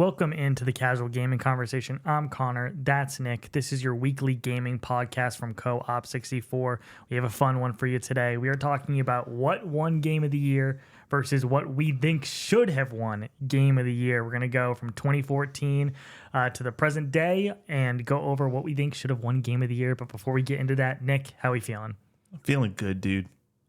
Welcome into the Casual Gaming Conversation. I'm Connor. That's Nick. This is your weekly gaming podcast from Co-op64. We have a fun one for you today. We are talking about what won Game of the Year versus what we think should have won Game of the Year. We're going to go from 2014 to the present day and go over what we think should have won Game of the Year. But before we get into that, Nick, how are we feeling? I'm feeling good, dude.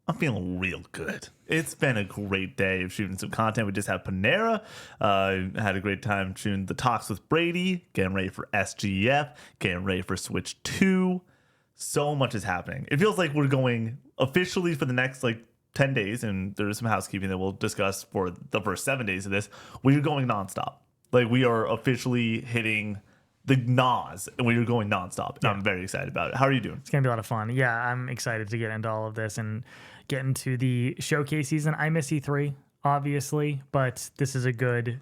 I'm feeling real good. It's been a great day of shooting some content. We just had Panera. Had a great time shooting the talks with Brady, getting ready for SGF, getting ready for Switch 2. So much is happening. It feels like we're going officially for the next 10 days, and there's some housekeeping that we'll discuss for the first 7 days of this. We're going nonstop. We are officially hitting the NOS, and we are going nonstop. And I'm very excited about it. How are you doing? It's going to be a lot of fun. Yeah, I'm excited to get into all of this and get into the showcase season. I miss E3, obviously, but this is a good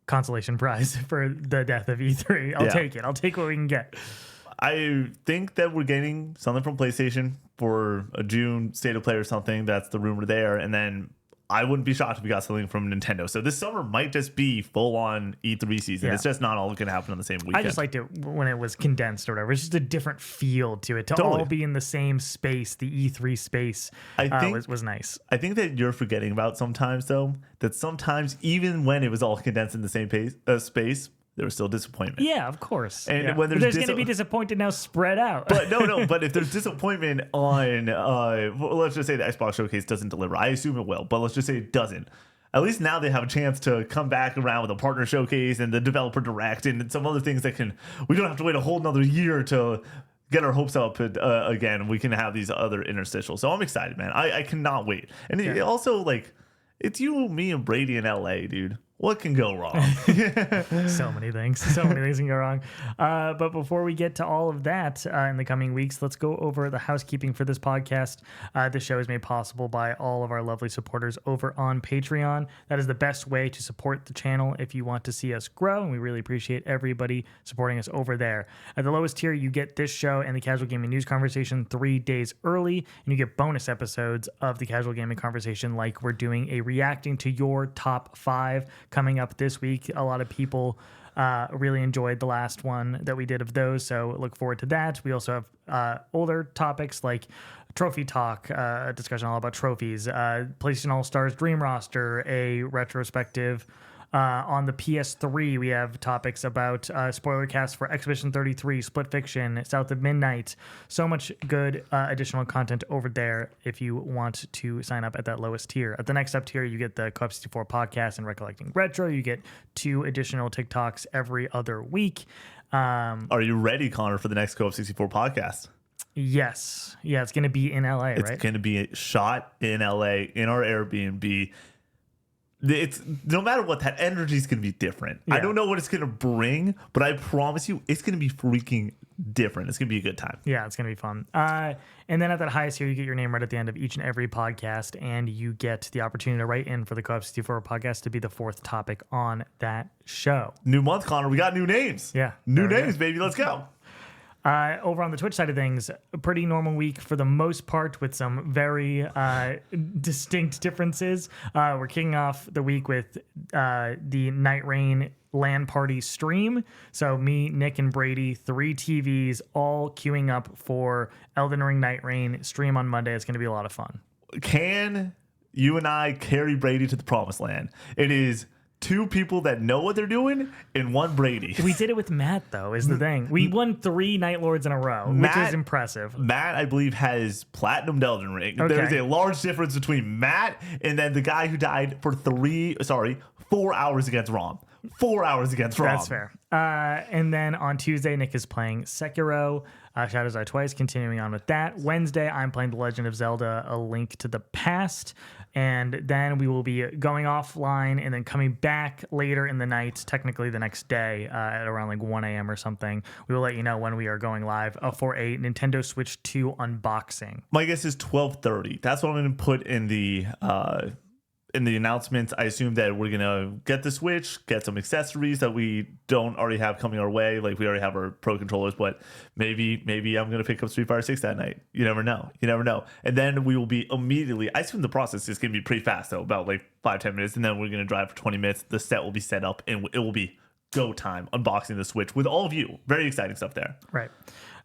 consolation prize for the death of E3. I'll take it. I'll take what we can get. I think that we're getting something from PlayStation for a June State of Play or something. That's the rumor there. And then I wouldn't be shocked if we got something from Nintendo. So this summer might just be full-on E3 season. Yeah. It's just not all going to happen on the same weekend. I just liked it when it was condensed or whatever. It's just a different feel to it. To all be in the same space, the E3 space was nice. I think that you're forgetting about sometimes, though, that sometimes even when it was all condensed in the same space, there was still disappointment. Yeah, of course. And when there's going to be disappointed now spread out. But no. But if there's disappointment on, let's just say the Xbox Showcase doesn't deliver. I assume it will, but let's just say it doesn't. At least now they have a chance to come back around with a partner showcase and the developer direct and some other things that we don't have to wait a whole another year to get our hopes up again. We can have these other interstitials. So I'm excited, man. I cannot wait. And it also, it's you, me, and Brady in LA, dude. What can go wrong? So many things. So many things can go wrong. But before we get to all of that in the coming weeks, let's go over the housekeeping for this podcast. This show is made possible by all of our lovely supporters over on Patreon. That is the best way to support the channel if you want to see us grow, and we really appreciate everybody supporting us over there. At the lowest tier, you get this show and the Casual Gaming News Conversation 3 days early, and you get bonus episodes of the Casual Gaming Conversation, like we're doing a reacting to your top 5 coming up this week. A lot of people really enjoyed the last one that we did of those, so look forward to that. We also have older topics like Trophy Talk, a discussion all about trophies, PlayStation All-Stars Dream Roster, a retrospective. On the PS3, we have topics about spoiler cast for Exhibition 33, Split Fiction, South of Midnight. So much good additional content over there if you want to sign up at that lowest tier. At the next up tier, you get the Co-op64 podcast and Recollecting Retro. You get 2 additional TikToks every other week. Are you ready, Connor, for the next Co-op64 podcast? Yes. Yeah, it's going to be in LA, right? It's going to be shot in LA in our Airbnb. It's no matter what, that energy is going to be different. Yeah. I don't know what it's going to bring, but I promise you it's going to be freaking different. It's going to be a good time. Yeah, it's going to be fun. And then at that highest tier, you get your name right at the end of each and every podcast, and you get the opportunity to write in for the Co-op64 podcast to be the 4th topic on that show. New month, Connor. We got new names. Yeah. New names, baby. Let's go. Over on the Twitch side of things, a pretty normal week for the most part with some very distinct differences. We're kicking off the week with the Night Rain LAN party stream. So me, Nick, and Brady, 3 TVs, all queuing up for Elden Ring Night Rain stream on Monday. It's going to be a lot of fun. Can you and I carry Brady to the promised land? It is 2 people that know what they're doing and 1 Brady. We did it with Matt, though, is the thing. We won 3 Night Lords in a row, which is impressive. Matt, I believe, has platinum Elden Ring. Okay. There's a large difference between Matt and then the guy who died for 4 hours against Rom. 4 hours against Rom. That's fair. And then on Tuesday, Nick is playing Sekiro. Shadows Die Twice, continuing on with that. Wednesday, I'm playing The Legend of Zelda, A Link to the Past. And then we will be going offline and then coming back later in the night, technically the next day at around 1 a.m. or something. We will let you know when we are going live for a Nintendo Switch 2 unboxing. My guess is 12:30. That's what I'm going to put in the in the announcements, I assume that we're gonna get the Switch, get some accessories that we don't already have coming our way. Like we already have our Pro controllers, but maybe I'm gonna pick up Street Fighter 6 that night. You never know. And then we will be immediately. I assume the process is gonna be pretty fast though, about like 5-10 minutes, and then we're gonna drive for 20 minutes. The set will be set up, and it will be go time unboxing the Switch with all of you. Very exciting stuff there. Right.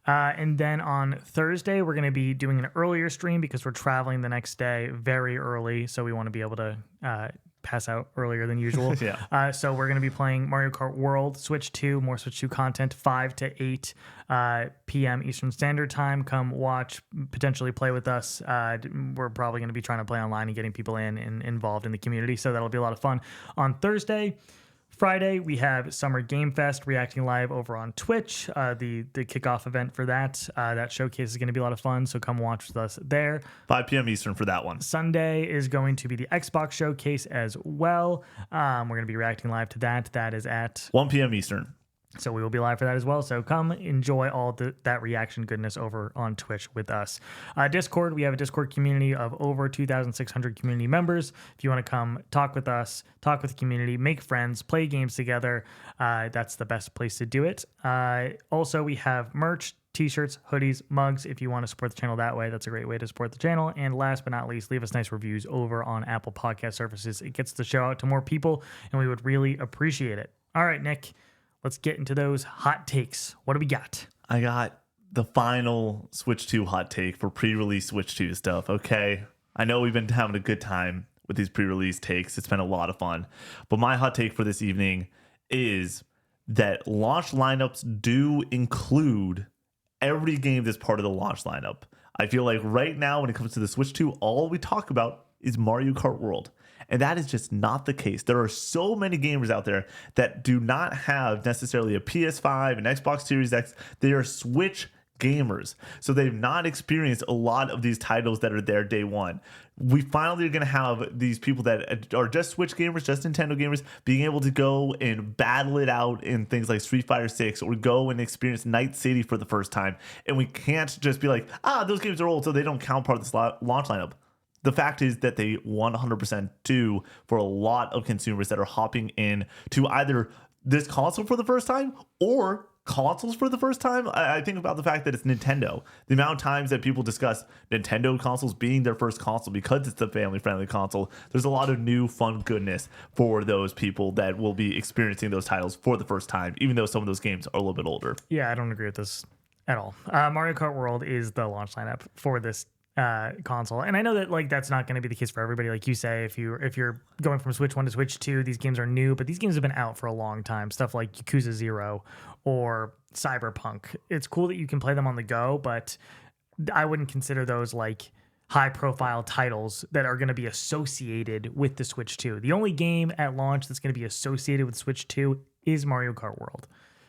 And then on Thursday, we're going to be doing an earlier stream because we're traveling the next day very early. So we want to be able to pass out earlier than usual. Yeah. So we're going to be playing Mario Kart World, Switch 2, more Switch 2 content, 5 to 8 p.m. Eastern Standard Time. Come watch, potentially play with us. We're probably going to be trying to play online and getting people in and involved in the community. So that'll be a lot of fun. On Thursday, Friday, we have Summer Game Fest reacting live over on Twitch, the kickoff event for that. That showcase is going to be a lot of fun, so come watch with us there. 5 p.m. Eastern for that one. Sunday is going to be the Xbox showcase as well. We're going to be reacting live to that. That is at 1 p.m. Eastern. So we will be live for that as well. So come enjoy all that reaction goodness over on Twitch with us. Discord, we have a Discord community of over 2,600 community members. If you want to come talk with us, talk with the community, make friends, play games together, that's the best place to do it. Also, we have merch, t-shirts, hoodies, mugs. If you want to support the channel that way, that's a great way to support the channel. And last but not least, leave us nice reviews over on Apple Podcast services. It gets the show out to more people, and we would really appreciate it. All right, Nick. Let's get into those hot takes. What do we got? I got the final Switch 2 hot take for pre-release Switch 2 stuff, okay? I know we've been having a good time with these pre-release takes. It's been a lot of fun. But my hot take for this evening is that launch lineups do include every game that's part of the launch lineup. I feel like right now when it comes to the Switch 2, all we talk about is Mario Kart World. And that is just not the case. There are so many gamers out there that do not have necessarily a PS5 and Xbox Series X. They are Switch gamers. So they've not experienced a lot of these titles that are there day one. We finally are going to have these people that are just Switch gamers, just Nintendo gamers, being able to go and battle it out in things like Street Fighter 6 or go and experience Night City for the first time. And we can't just be like, those games are old, so they don't count part of this launch lineup. The fact is that they 100% do for a lot of consumers that are hopping in to either this console for the first time or consoles for the first time. I think about the fact that it's Nintendo. The amount of times that people discuss Nintendo consoles being their first console because it's a family-friendly console, there's a lot of new fun goodness for those people that will be experiencing those titles for the first time, even though some of those games are a little bit older. Yeah, I don't agree with this at all. Mario Kart World is the launch lineup for this console, and I know that like that's not going to be the case for everybody. Like you say, if you're going from Switch 1 to Switch 2, these games are new, but these games have been out for a long time. Stuff like Yakuza 0 or Cyberpunk. It's cool that you can play them on the go, but I wouldn't consider those like high profile titles that are going to be associated with the Switch 2. The only game at launch that's going to be associated with Switch 2 is Mario Kart World.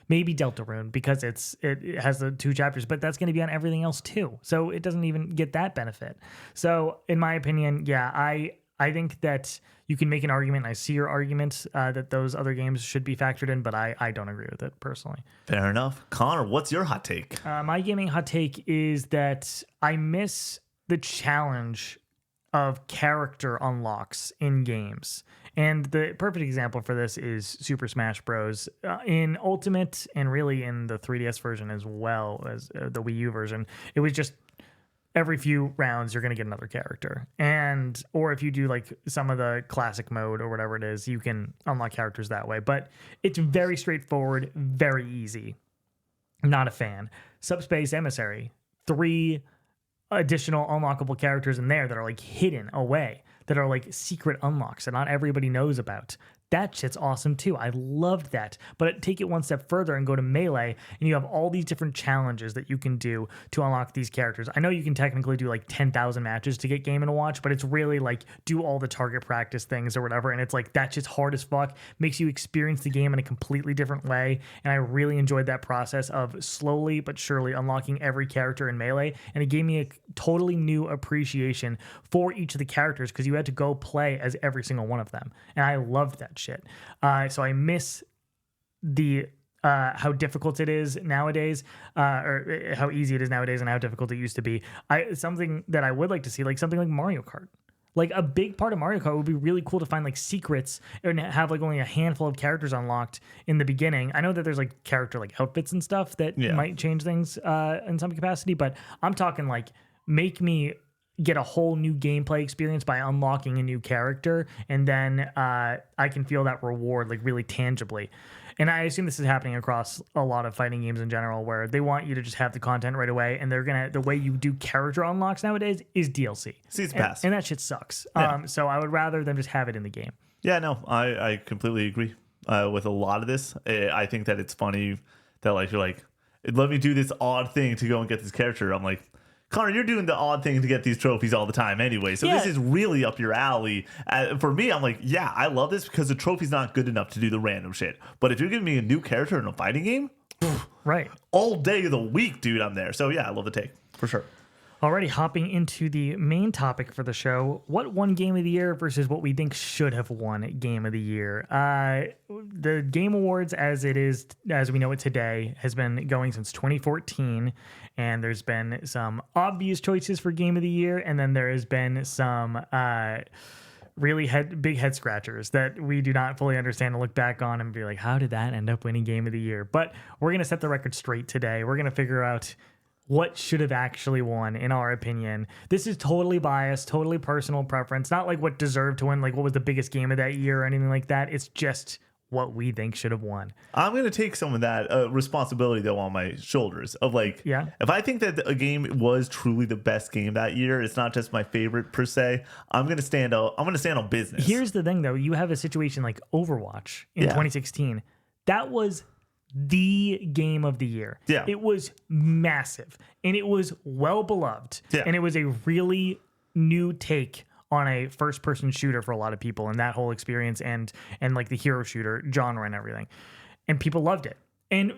Maybe Deltarune because it has the 2 chapters, but that's going to be on everything else too. So it doesn't even get that benefit. So in my opinion, yeah, I think that you can make an argument. And I see your argument that those other games should be factored in, but I don't agree with it personally. Fair enough. Connor, what's your hot take? My gaming hot take is that I miss the challenge of character unlocks in games. And the perfect example for this is Super Smash Bros. In Ultimate and really in the 3DS version as well as the Wii U version, it was just every few rounds you're going to get another character. And or if you do like some of the classic mode or whatever it is, you can unlock characters that way. But it's very straightforward, very easy. I'm not a fan. Subspace Emissary, 3 additional unlockable characters in there that are like hidden away, that are like secret unlocks that not everybody knows about. That shit's awesome too. I loved that. But take it one step further and go to Melee, and you have all these different challenges that you can do to unlock these characters. I know you can technically do like 10,000 matches to get Game & Watch, but it's really like do all the target practice things or whatever. And it's like that shit's hard as fuck. Makes you experience the game in a completely different way. And I really enjoyed that process of slowly but surely unlocking every character in Melee. And it gave me a totally new appreciation for each of the characters because you had to go play as every single one of them. And I loved that shit. So I miss the how difficult it is nowadays, or how easy it is nowadays and how difficult it used to be. Something that I would like to see, like something like Mario Kart. Like a big part of Mario Kart would be really cool to find like secrets and have like only a handful of characters unlocked in the beginning. I know that there's like character like outfits and stuff that might change things in some capacity, but I'm talking like make me get a whole new gameplay experience by unlocking a new character, and then I can feel that reward like really tangibly. And I assume this is happening across a lot of fighting games in general, where they want you to just have the content right away, and the way you do character unlocks nowadays is DLC. Season pass. And that shit sucks. Yeah. So I would rather them just have it in the game. Yeah, no, I completely agree with a lot of this. I think that it's funny that like you're like, let me do this odd thing to go and get this character. I'm like, Connor, you're doing the odd thing to get these trophies all the time anyway. So this is really up your alley. For me, I'm like, yeah, I love this because the trophy's not good enough to do the random shit. But if you're giving me a new character in a fighting game, right, all day of the week, dude, I'm there. So yeah, I love the take for sure. Already hopping into the main topic for the show, what won Game of the Year versus what we think should have won Game of the Year. The Game Awards, as we know it today, has been going since 2014, and there's been some obvious choices for Game of the Year, and then there has been some really big head scratchers that we do not fully understand and look back on and be like, how did that end up winning Game of the Year? But we're going to set the record straight today. We're going to figure out what should have actually won, in our opinion. This is totally biased, totally personal preference, not like what deserved to win, like what was the biggest game of that year or anything like that. It's just what we think should have won. I'm going to take some of that responsibility, though, on my shoulders of like, if I think that a game was truly the best game that year, it's not just my favorite per se, I'm going to stand on business. Here's the thing, though. You have a situation like Overwatch in 2016. That was the game of the year. Yeah. It was massive and it was well beloved. Yeah. And it was a really new take on a first person shooter for a lot of people, and that whole experience and like the hero shooter genre and everything. And people loved it. And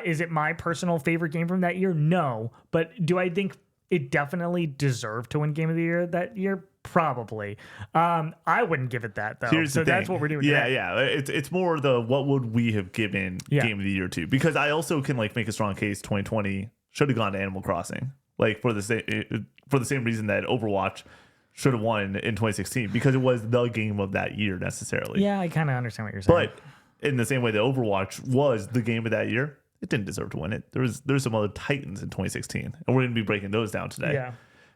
is it my personal favorite game from that year? No. But do I think it definitely deserved to win Game of the Year that year? Probably. I wouldn't give it that, though. Here's so the thing. That's what we're doing Yeah, today. yeah. It's more the what would we have given Game of the Year to? Because I also can like make a strong case 2020 should have gone to Animal Crossing. Like for the same reason that Overwatch should have won in 2016, because it was the game of that year necessarily. Yeah, I kind of understand what you're saying. But in the same way that Overwatch was the game of that year, it didn't deserve to win it. There's some other titans in 2016, and we're going to be breaking those down today. Yeah.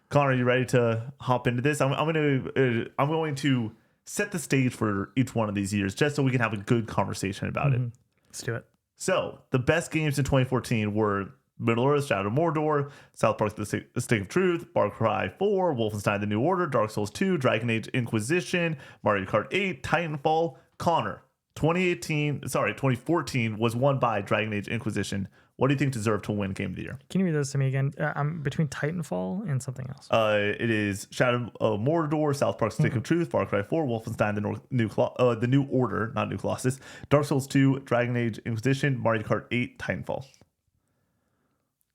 Connor, are you ready to hop into this? I'm going to set the stage for each one of these years just so we can have a good conversation about it. Let's do it. So the best games in 2014 were Middle-earth: Shadow of Mordor, South Park: The Stick of Truth, Far Cry 4, Wolfenstein: The New Order, Dark Souls 2, Dragon Age Inquisition, Mario Kart 8, Titanfall. Connor, 2014 was won by Dragon Age Inquisition. What do you think deserved to win Game of the Year? Can you read those to me again? I'm between Titanfall and something else. It is Shadow of Mordor, South Park: Stick of Truth, Far Cry 4, Wolfenstein: The New Order, not New Colossus, Dark Souls 2, Dragon Age Inquisition, Mario Kart 8, Titanfall.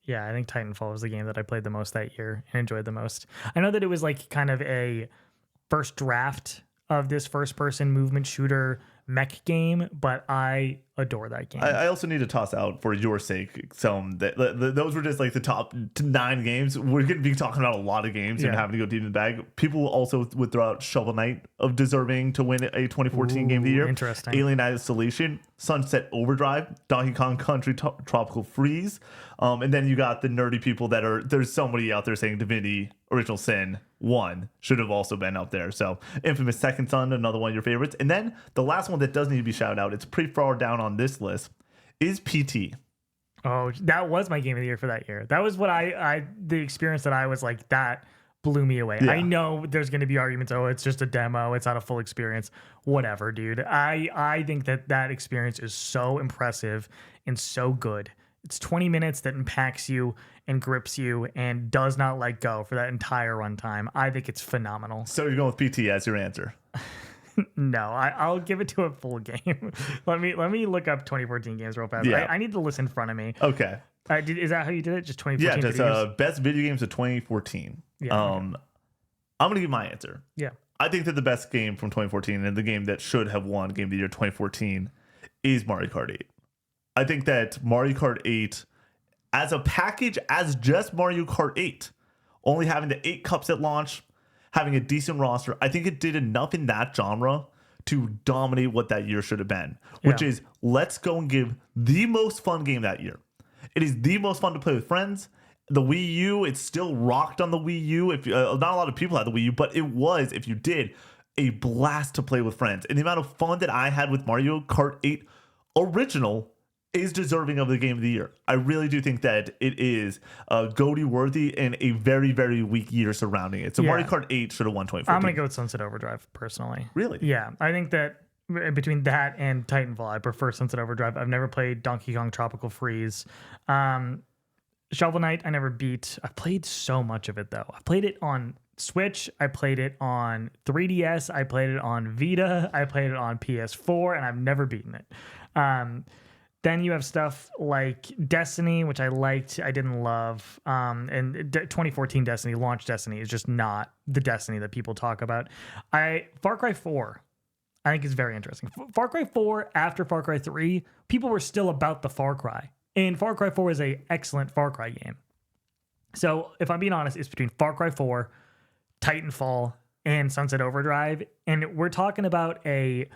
Yeah, I think Titanfall was the game that I played the most that year and enjoyed the most. I know that it was like kind of a first draft of this first-person movement shooter mech game, but I adore that game. I also need to toss out, for your sake, some that those were just like the top 9 games. We're going to be talking about a lot of games and having to go deep in the bag. People also would throw out Shovel Knight of deserving to win a 2014 Game of the Year. Interesting. Alien Isolation, Sunset Overdrive, Donkey Kong Country Tropical Freeze, and then you got the nerdy people there's somebody out there saying Divinity Original Sin 1 should have also been up there. So Infamous Second Son, another one of your favorites. And then the last one that does need to be shouted out, it's pretty far down on this list, is PT. Oh, that was my game of the year for that year. That was what the experience that I was like, that blew me away. Yeah. I know there's going to be arguments. Oh, it's just a demo. It's not a full experience. Whatever, dude. I think that experience is so impressive and so good. It's 20 minutes that impacts you and grips you and does not let go for that entire runtime. I think it's phenomenal. So you're going with PT as your answer? No, I'll give it to a full game. let me look up 2014 games real fast. Yeah. I need the list in front of me. Okay. Is that how you did it? Just 2014? Yeah, just best video games of 2014. Yeah, I'm going to give my answer. Yeah. I think that the best game from 2014 and the game that should have won Game of the Year 2014 is Mario Kart 8. I think that Mario Kart 8, as a package, as just Mario Kart 8, only having the 8 cups at launch, having a decent roster. I think it did enough in that genre to dominate what that year should have been, which is let's go and give the most fun game that year. It is the most fun to play with friends. The Wii U, it's still rocked on the Wii U. If not a lot of people had the Wii U, but it was, if you did, a blast to play with friends. And the amount of fun that I had with Mario Kart 8 Original is deserving of the game of the year. I really do think that it is GOTY worthy in a very, very weak year surrounding it. So Mario Kart 8 should have won 2014. I'm going to go with Sunset Overdrive, personally. Really? Yeah. I think that between that and Titanfall, I prefer Sunset Overdrive. I've never played Donkey Kong Tropical Freeze. Shovel Knight, I never beat. I played so much of it, though. I played it on Switch. I played it on 3DS. I played it on Vita. I played it on PS4, and I've never beaten it. Then you have stuff like Destiny, which I liked, I didn't love. And 2014 Destiny, launch Destiny, is just not the Destiny that people talk about. Far Cry 4, I think is very interesting. Far Cry 4, after Far Cry 3, people were still about the Far Cry. And Far Cry 4 is an excellent Far Cry game. So if I'm being honest, it's between Far Cry 4, Titanfall, and Sunset Overdrive. And we're talking about a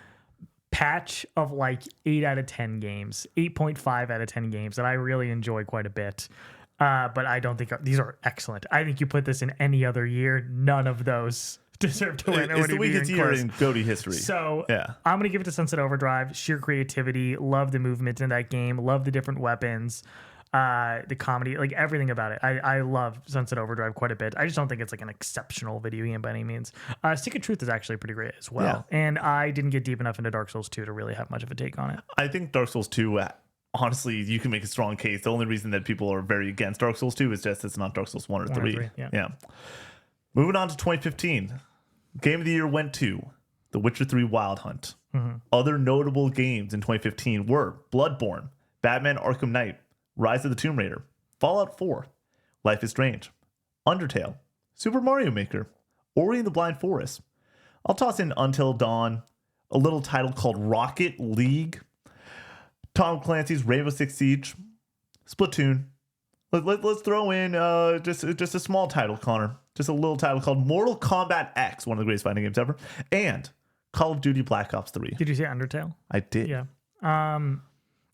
patch of like 8 out of 10 games, 8.5 out of 10 games that I really enjoy quite a bit. But I don't think these are excellent. I think you put this in any other year, none of those deserve to win. It's the weakest year in GOTY history. So I'm going to give it to Sunset Overdrive. Sheer creativity. Love the movement in that game. Love the different weapons. The comedy, like everything about it. I love Sunset Overdrive quite a bit. I just don't think it's like an exceptional video game by any means. Stick of Truth is actually pretty great as well. Yeah. And I didn't get deep enough into Dark Souls 2 to really have much of a take on it. I think Dark Souls 2, honestly, you can make a strong case. The only reason that people are very against Dark Souls 2 is just it's not Dark Souls 1 or 3. Yeah. Moving on to 2015. Game of the year went to The Witcher 3 Wild Hunt. Mm-hmm. Other notable games in 2015 were Bloodborne, Batman Arkham Knight, Rise of the Tomb Raider, Fallout 4, Life is Strange, Undertale, Super Mario Maker, Ori and the Blind Forest. I'll toss in Until Dawn, a little title called Rocket League, Tom Clancy's Rainbow Six Siege, Splatoon. Let's throw in just a small title, Connor. Just a little title called Mortal Kombat X, one of the greatest fighting games ever, and Call of Duty Black Ops 3. Did you say Undertale? I did. Yeah.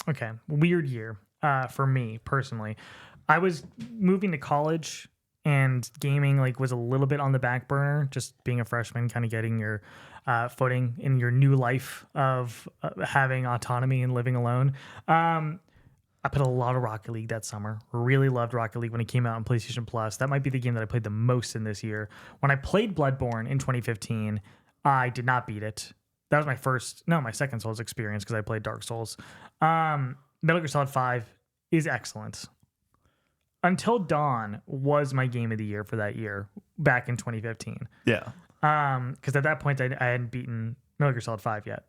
Okay. Weird year for me personally. I was moving to college and gaming was a little bit on the back burner, just being a freshman, kind of getting your footing in your new life of having autonomy and living alone. I played a lot of Rocket League that summer. Really loved Rocket League when it came out on PlayStation Plus. That might be the game that I played the most in this year. When I played Bloodborne in 2015, I did not beat it. That was my second Souls experience because I played Dark Souls. Metal Gear Solid 5 is excellent. Until Dawn was my game of the year for that year back in 2015. Yeah. Because at that point I hadn't beaten Metal Gear Solid 5 yet.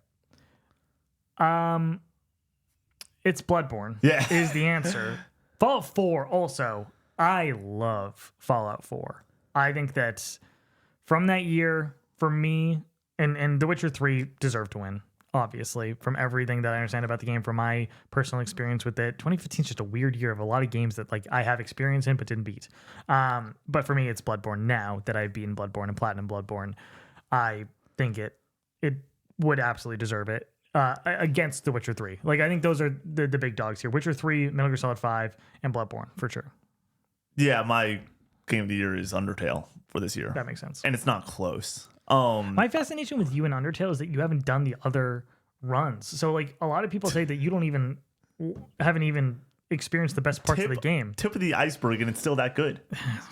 It's Bloodborne. Yeah. Is the answer. Fallout 4 also. I love Fallout 4. I think that from that year, for me, and The Witcher 3 deserved to win, obviously, from everything that I understand about the game, from my personal experience with it. 2015 is just a weird year of a lot of games that I have experience in but didn't beat. But for me, it's Bloodborne. Now that I've beaten Bloodborne and Platinum Bloodborne, I think it would absolutely deserve it. Against The Witcher 3. I think those are the big dogs here. Witcher 3, Metal Gear Solid 5, and Bloodborne, for sure. Yeah, my game of the year is Undertale for this year. That makes sense. And it's not close. My fascination with you and Undertale is that you haven't done the other runs. So, a lot of people say that you haven't even experienced the best parts of the game. Tip of the iceberg, and it's still that good.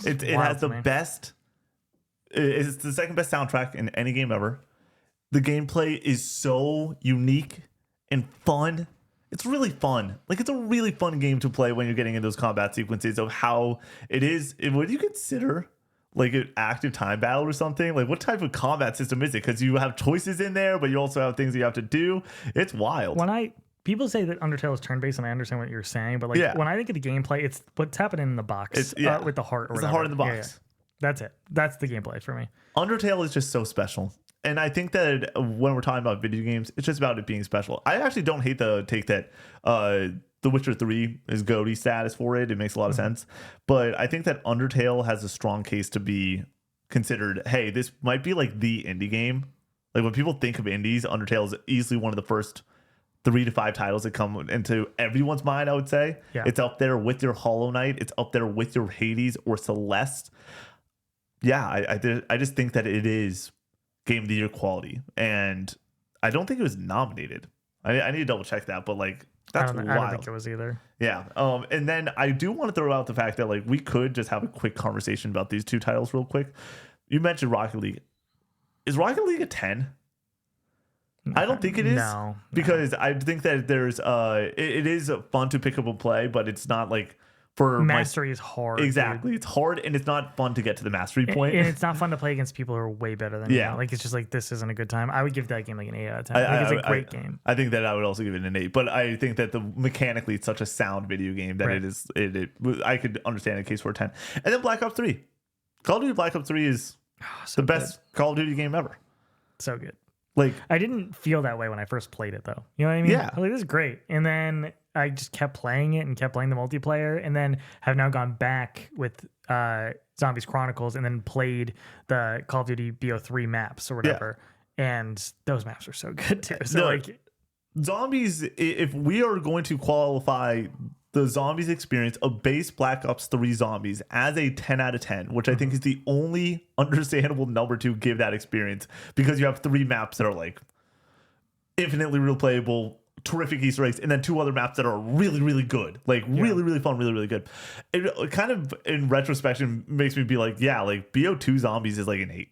It has the best... It's the second best soundtrack in any game ever. The gameplay is so unique and fun. It's really fun. It's a really fun game to play when you're getting in those combat sequences of how it is. Would you consider an active time battle or something? What type of combat system is it? Because you have choices in there, but you also have things that you have to do. It's wild. People say that Undertale is turn-based, and I understand what you're saying, but when I think of the gameplay, it's what's happening in the box with the heart. It's the heart in the box. Yeah. That's it. That's the gameplay for me. Undertale is just so special. And I think that when we're talking about video games, it's just about it being special. I actually don't hate the take that The Witcher 3 is GOTY status for it. It makes a lot of sense. But I think that Undertale has a strong case to be considered, hey, this might be like the indie game. Like when people think of indies, Undertale is easily one of the first 3 to 5 titles that come into everyone's mind, I would say. Yeah. It's up there with your Hollow Knight. It's up there with your Hades or Celeste. Yeah, I just think that it is Game of the Year quality. And I don't think it was nominated. I need to double check that, but like that's wild. I don't think it was either. Yeah. And then I do want to throw out the fact that like we could just have a quick conversation about these 2 titles real quick. You mentioned Rocket League. Is Rocket League a 10? I don't think it is. No. Because I think that there's it is fun to pick up and play, but it's not like for mastery is hard. Exactly. Dude. It's hard and it's not fun to get to the mastery point. And it's not fun to play against people who are way better than you. Like it's just like this isn't a good time. I would give that game like an 8 out of 10. It's a great game. I think that I would also give it an 8, but I think that mechanically it's such a sound video game that I could understand a case for a 10. And then Black Ops 3. Call of Duty Black Ops 3 is the best Call of Duty game ever. So good. Like I didn't feel that way when I first played it though. You know what I mean? Yeah. I was like, this is great. And then I just kept playing it and kept playing the multiplayer, and then have now gone back with Zombies Chronicles and then played the Call of Duty BO3 maps or whatever. Yeah. And those maps are so good too. So like Zombies, if we are going to qualify the Zombies experience of base Black Ops 3 Zombies as a 10 out of 10, which I think is the only understandable number to give that experience, because you have 3 maps that are like infinitely replayable, terrific Easter eggs, and then 2 other maps that are really, really good, like really, really fun, really, really good. It kind of in retrospection makes me be like, yeah, like BO2 Zombies is like an 8.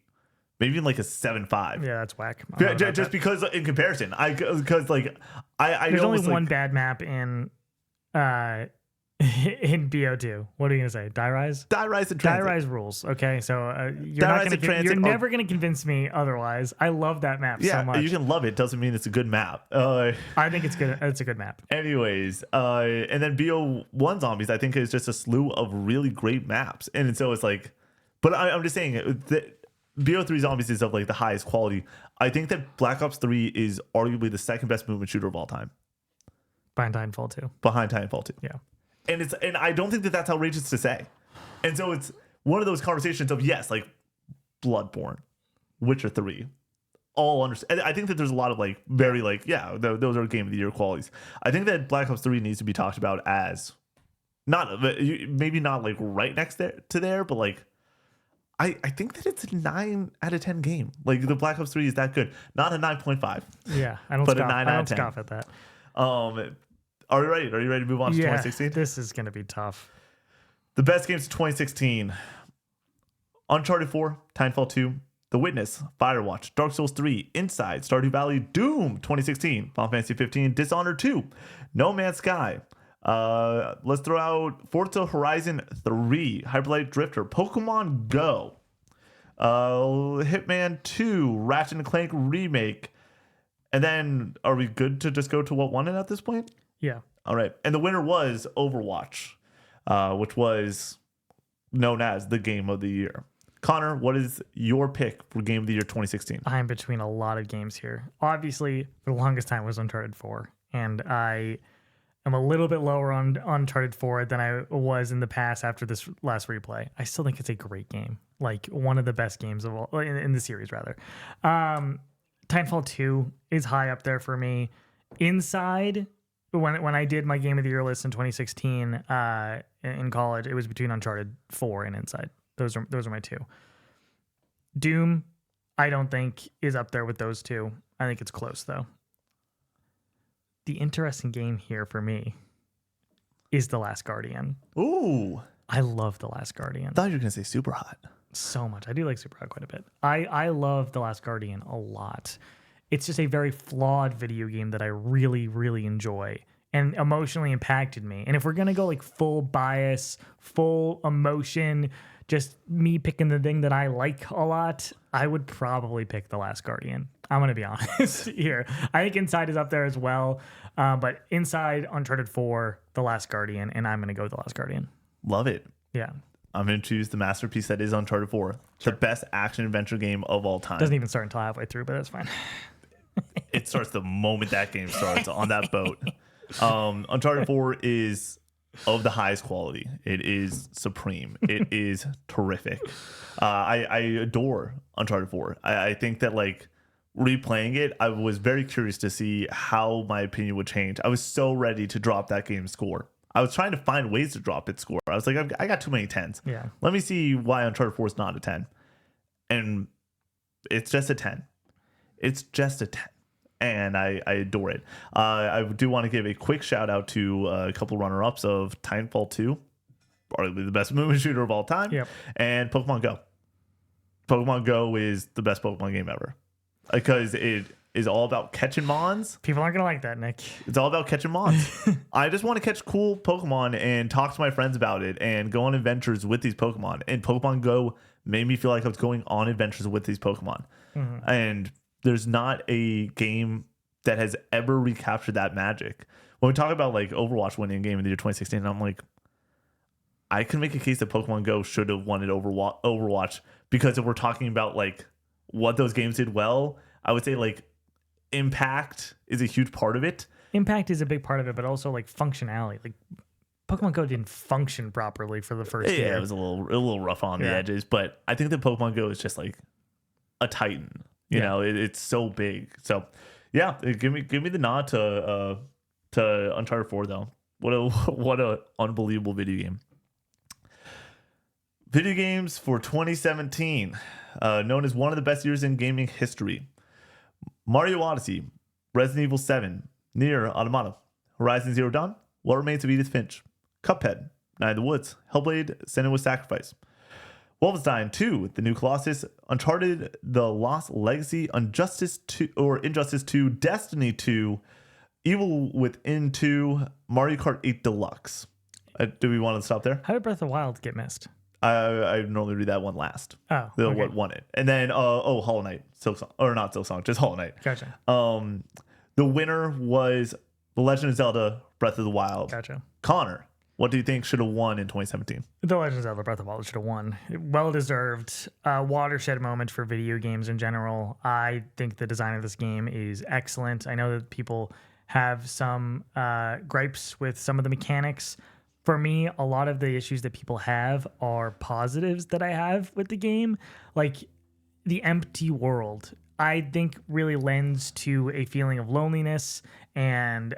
Maybe even like a 7.5. Yeah, that's whack. Just because in comparison, because like there's only one bad map in BO2. What are you gonna say? Die Rise? Die Rise and Die Transit. Rise rules. Okay, so you're never gonna convince me otherwise. I love that map so much. You can love it. Doesn't mean it's a good map. I think it's good. It's a good map. Anyways, and then BO1 Zombies, I think is just a slew of really great maps, and so it's like, but I'm just saying that BO3 Zombies is of like the highest quality. I think that Black Ops 3 is arguably the second best movement shooter of all time. Behind Titanfall 2. Behind Titanfall 2. Yeah. And I don't think that that's outrageous to say. And so it's one of those conversations of, yes, like Bloodborne, Witcher 3, all understand. I think that there's a lot of like very like, yeah, those are Game of the Year qualities. I think that Black Ops 3 needs to be talked about as maybe not like right next to there, but like I think that it's a 9 out of 10 game. Like the Black Ops 3 is that good. Not a 9.5. Yeah, I don't scoff at that. Are you ready? Are you ready to move on to 2016? This is going to be tough. The best games of 2016. Uncharted 4, Titanfall 2, The Witness, Firewatch, Dark Souls 3, Inside, Stardew Valley, Doom 2016, Final Fantasy 15, Dishonored 2, No Man's Sky. Let's throw out Forza Horizon 3, Hyperlight Drifter, Pokemon Go, Hitman 2, Ratchet and Clank Remake. And then are we good to just go to what won it at this point? Yeah. All right. And the winner was Overwatch, which was known as the Game of the Year. Connor, what is your pick for Game of the Year 2016? I'm between a lot of games here. Obviously, for the longest time was Uncharted 4. And I am a little bit lower on Uncharted 4 than I was in the past after this last replay. I still think it's a great game. Like one of the best games of all in the series, rather. Titanfall 2 is high up there for me. Inside, when I did my Game of the Year list in 2016 in college, it was between Uncharted 4 and Inside. Those are my 2. Doom, I don't think is up there with those 2. I think it's close though. The interesting game here for me is The Last Guardian. Ooh. I love The Last Guardian. I thought you were going to say Super Hot. So much. I do like Super Hot quite a bit. I love The Last Guardian a lot. It's just a very flawed video game that I really, really enjoy and emotionally impacted me. And if we're going to go like full bias, full emotion, just me picking the thing that I like a lot, I would probably pick The Last Guardian. I'm going to be honest here. I think Inside is up there as well. But Inside, Uncharted 4, The Last Guardian, and I'm going to go with The Last Guardian. Love it. Yeah. I'm going to choose the masterpiece that is Uncharted 4. Sure. The best action-adventure game of all time. Doesn't even start until halfway through, but that's fine. It starts the moment that game starts on that boat. Uncharted 4 is of the highest quality. It is supreme. It is terrific. I adore Uncharted 4. I think that like replaying it, I was very curious to see how my opinion would change. I was so ready to drop that game's score. I was trying to find ways to drop its score. I was like, I got too many 10s. Yeah. Let me see why Uncharted 4 is not a 10. And it's just a 10. It's just a 10. And I adore it. I do want to give a quick shout out to a couple runner-ups of Titanfall 2, arguably the best movie shooter of all time, Yep. and Pokemon Go. Pokemon Go is the best Pokemon game ever because it is all about catching mons. People aren't gonna like that, Nick. It's all about catching mons. I just want to catch cool Pokemon and talk to my friends about it and go on adventures with these Pokemon. And Pokemon Go made me feel like I was going on adventures with these Pokemon. Mm-hmm. And there's not a game that has ever recaptured that magic. When we talk about like Overwatch winning Game of the Year 2016, I'm like, I can make a case that Pokemon Go should have won it over Overwatch, because if we're talking about like what those games did well, I would say like impact is a huge part of it. Impact is a big part of it, but also like functionality. Like Pokemon Go didn't function properly for the first year. Yeah, it was a little rough on the edges, but I think that Pokemon Go is just like a titan. You know, it's so big. So, yeah, give me the nod to Uncharted 4 though. What a unbelievable video game. Video games for 2017, known as one of the best years in gaming history. Mario Odyssey, Resident Evil 7, Nier Automata, Horizon Zero Dawn, What Remains of Edith Finch, Cuphead, Night in the Woods, Hellblade: Senua's Sacrifice, Wolfenstein 2, The New Colossus, Uncharted: The Lost Legacy, Injustice 2, Destiny 2, Evil Within 2, Mario Kart 8 Deluxe. Do we want to stop there? How did Breath of the Wild get missed? I normally read that one last. Oh, okay. What won it? And then Hollow Knight, Silksong, or not Silksong, just Hollow Knight. Gotcha. The winner was The Legend of Zelda: Breath of the Wild. Gotcha. Connor, what do you think should have won in 2017? The Legend of Zelda: Breath of the Wild should have won. Well deserved. Watershed moment for video games in general. I think the design of this game is excellent. I know that people have some gripes with some of the mechanics. For me, a lot of the issues that people have are positives that I have with the game. Like the empty world, I think really lends to a feeling of loneliness and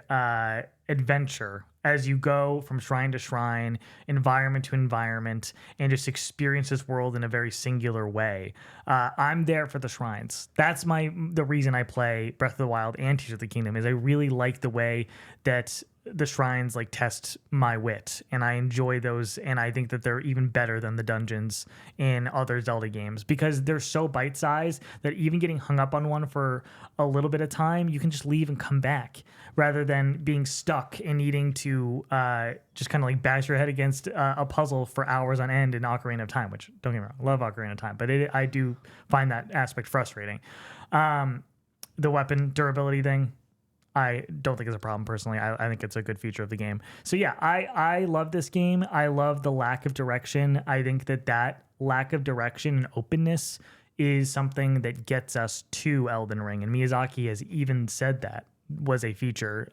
adventure as you go from shrine to shrine, environment to environment, and just experience this world in a very singular way. I'm there for the shrines. That's the reason I play Breath of the Wild and Tears of the Kingdom, is I really like the way that the shrines like test my wit, and I enjoy those, and I think that they're even better than the dungeons in other Zelda games because they're so bite-sized that even getting hung up on one for a little bit of time, you can just leave and come back rather than being stuck and needing to just kind of like bash your head against a puzzle for hours on end in Ocarina of Time, which, don't get me wrong, love Ocarina of Time, but I do find that aspect frustrating. The weapon durability thing, I don't think it's a problem personally. I think it's a good feature of the game. So yeah, I love this game. I love the lack of direction. I think that lack of direction and openness is something that gets us to Elden Ring. And Miyazaki has even said that was a feature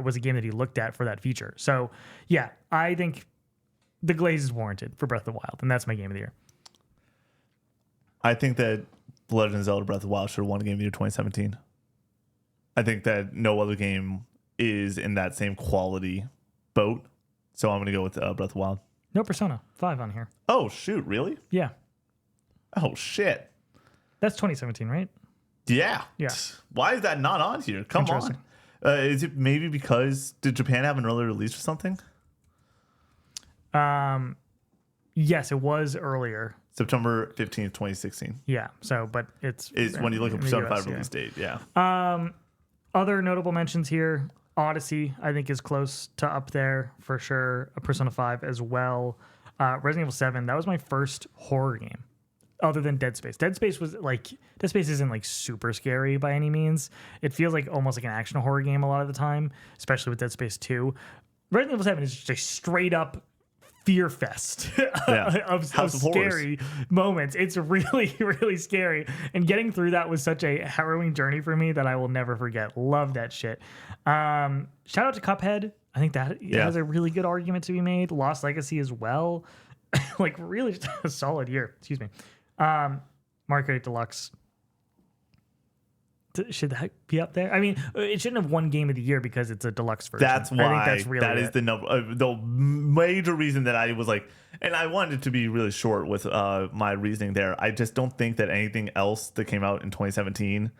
was a game that he looked at for that feature. So yeah, I think the glaze is warranted for Breath of the Wild, and that's my game of the year. I think that The Legend of Zelda: Breath of the Wild should have won Game of the Year 2017. I think that no other game is in that same quality boat. So I'm going to go with Breath of the Wild. No Persona 5 on here. Oh, shoot. Really? Yeah. Oh, shit. That's 2017, right? Yeah. Yeah. Why is that not on here? Come on. Is it maybe because did Japan have an early release or something? Yes, it was earlier. September 15th, 2016. Yeah. So, but it's when you look at Persona 5 release date. Yeah. Other notable mentions here, Odyssey, I think, is close to up there for sure. Persona 5 as well. Resident Evil 7, that was my first horror game other than Dead Space. Dead Space isn't like super scary by any means. It feels like almost like an action horror game a lot of the time, especially with Dead Space 2. Resident Evil 7 is just a straight up fear fest of scary moments. It's really, really scary. And getting through that was such a harrowing journey for me that I will never forget. Love that shit. Shout out to Cuphead. I think that has a really good argument to be made. Lost Legacy as well. Like really just a solid year. Excuse me. Mario Kart 8 Deluxe. Should that be up there? I mean, it shouldn't have won Game of the Year because it's a deluxe version. That's why. I think that's really that is the major reason that I was like, and I wanted to be really short with my reasoning there. I just don't think that anything else that came out in 2017.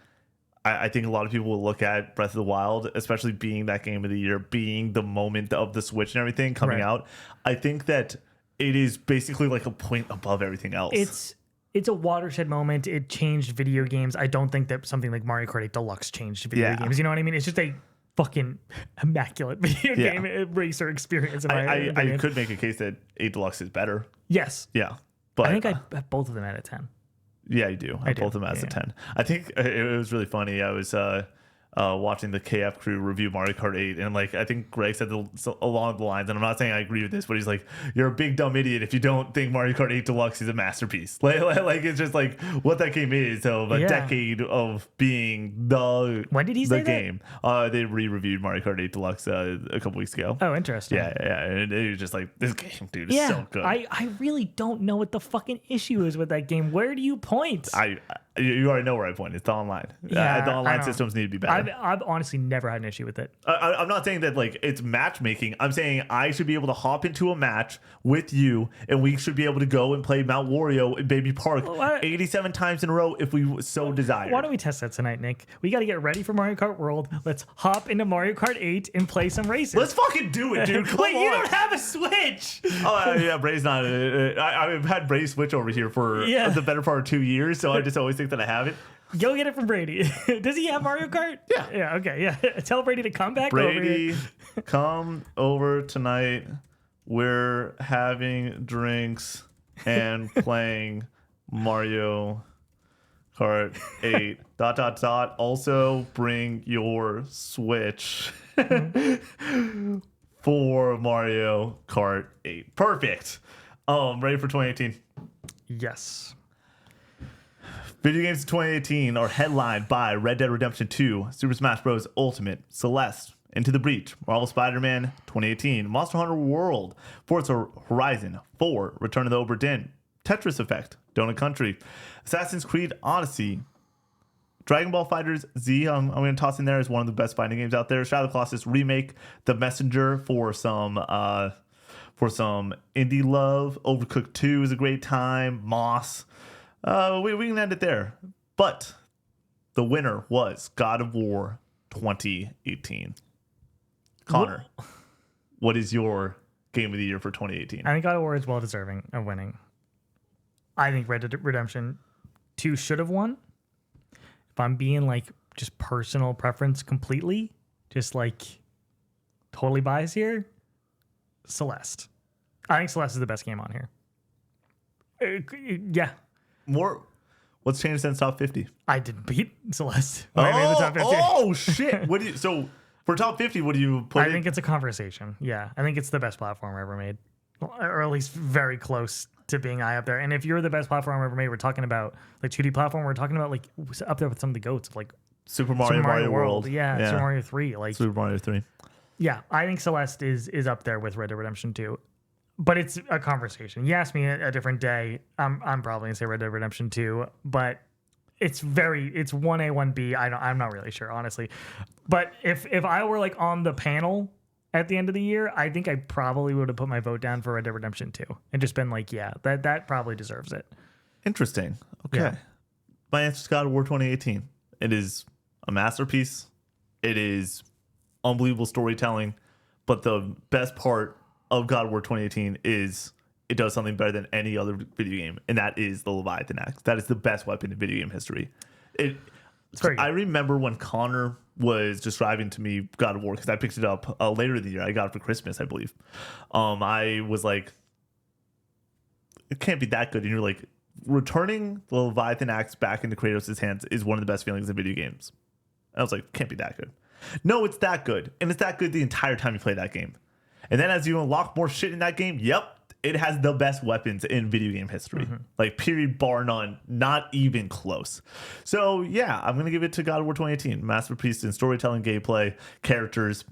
I think a lot of people will look at Breath of the Wild, especially being that Game of the Year, being the moment of the Switch and everything coming out. I think that it is basically like a point above everything else. It's a watershed moment. It changed video games. I don't think that something like Mario Kart 8 Deluxe changed video games. You know what I mean? It's just a fucking immaculate video game racer experience. I could make a case that 8 Deluxe is better. Yes. Yeah. But I think I have both of them at a 10. Yeah, you do. I both of them as a 10. I think it was really funny. I was watching the KF crew review Mario Kart 8, and like I think Greg said along the lines, and I'm not saying I agree with this, but he's like, "You're a big dumb idiot if you don't think Mario Kart 8 Deluxe is a masterpiece." Like it's just like what that game is. So a decade of being the when did he say game? They re-reviewed Mario Kart 8 Deluxe a couple weeks ago. Oh, interesting. Yeah, and it was just like this game, dude, is so good. I really don't know what the fucking issue is with that game. Where do you point? You already know where I point. It's the online. Yeah, the online systems need to be better. I've honestly never had an issue with it. I'm not saying that like it's matchmaking. I'm saying I should be able to hop into a match with you, and we should be able to go and play Mount Wario in Baby Park 87 times in a row if we so desire. Why don't we test that tonight, Nick? We got to get ready for Mario Kart World. Let's hop into Mario Kart 8 and play some races. Let's fucking do it, dude. Wait, you don't have a Switch. Oh yeah, Bray's not. I've had Bray Switch over here for the better part of 2 years, so I just always think that I have it. Go get it from Brady. Does he have Mario Kart? Yeah. Yeah, okay, yeah. Tell Brady to come back over Brady, here. come over tonight. We're having drinks and playing Mario Kart 8. ... Also bring your Switch for Mario Kart 8. Perfect. Ready for 2018? Yes. Video games in 2018 are headlined by Red Dead Redemption 2, Super Smash Bros. Ultimate, Celeste, Into the Breach, Marvel Spider-Man 2018, Monster Hunter World, Forza Horizon 4, Return of the Obra Dinn, Tetris Effect, Donut Country, Assassin's Creed Odyssey, Dragon Ball FighterZ Z, I'm going to toss in there as one of the best fighting games out there. Shadow Colossus Remake, The Messenger for some indie love. Overcooked 2 is a great time. Moss. We can end it there. But the winner was God of War 2018. Connor, what is your game of the year for 2018? I think God of War is well deserving of winning. I think Red Dead Redemption 2 should have won. If I'm being like just personal preference completely, just like totally biased here, Celeste. I think Celeste is the best game on here. Yeah. What's changed since top 50? I didn't beat Celeste when I made the top 50. Oh shit! So for top 50, what do you put? I think it's a conversation. Yeah, I think it's the best platform ever made, or at least very close to being high up there. And if you're the best platform ever made, we're talking about like 2D platform. We're talking about like up there with some of the goats of like Super Mario World. Yeah, Super Mario 3. Like Super Mario 3. Yeah, I think Celeste is up there with Red Dead Redemption 2. But it's a conversation. You ask me a different day, I'm probably gonna say Red Dead Redemption 2, but it's 1A, 1B. I'm not really sure, honestly. But if I were like on the panel at the end of the year, I think I probably would have put my vote down for Red Dead Redemption 2 and just been like, yeah, that probably deserves it. Interesting. Okay. Yeah. My answer is God of War 2018. It is a masterpiece. It is unbelievable storytelling. But the best part of God of War 2018 is it does something better than any other video game, and that is the Leviathan Axe. That is the best weapon in video game history. I remember when Connor was describing to me God of War, because I picked it up later in the year. I got it for Christmas, I believe. I was like, it can't be that good. And you're like, returning the Leviathan Axe back into Kratos' hands is one of the best feelings in video games. And I was like, can't be that good. No, it's that good. And it's that good the entire time you play that game. And then as you unlock more shit in that game, yep, it has the best weapons in video game history. Mm-hmm. Like, period, bar none, not even close. So, yeah, I'm going to give it to God of War 2018. Masterpiece in storytelling, gameplay, characters.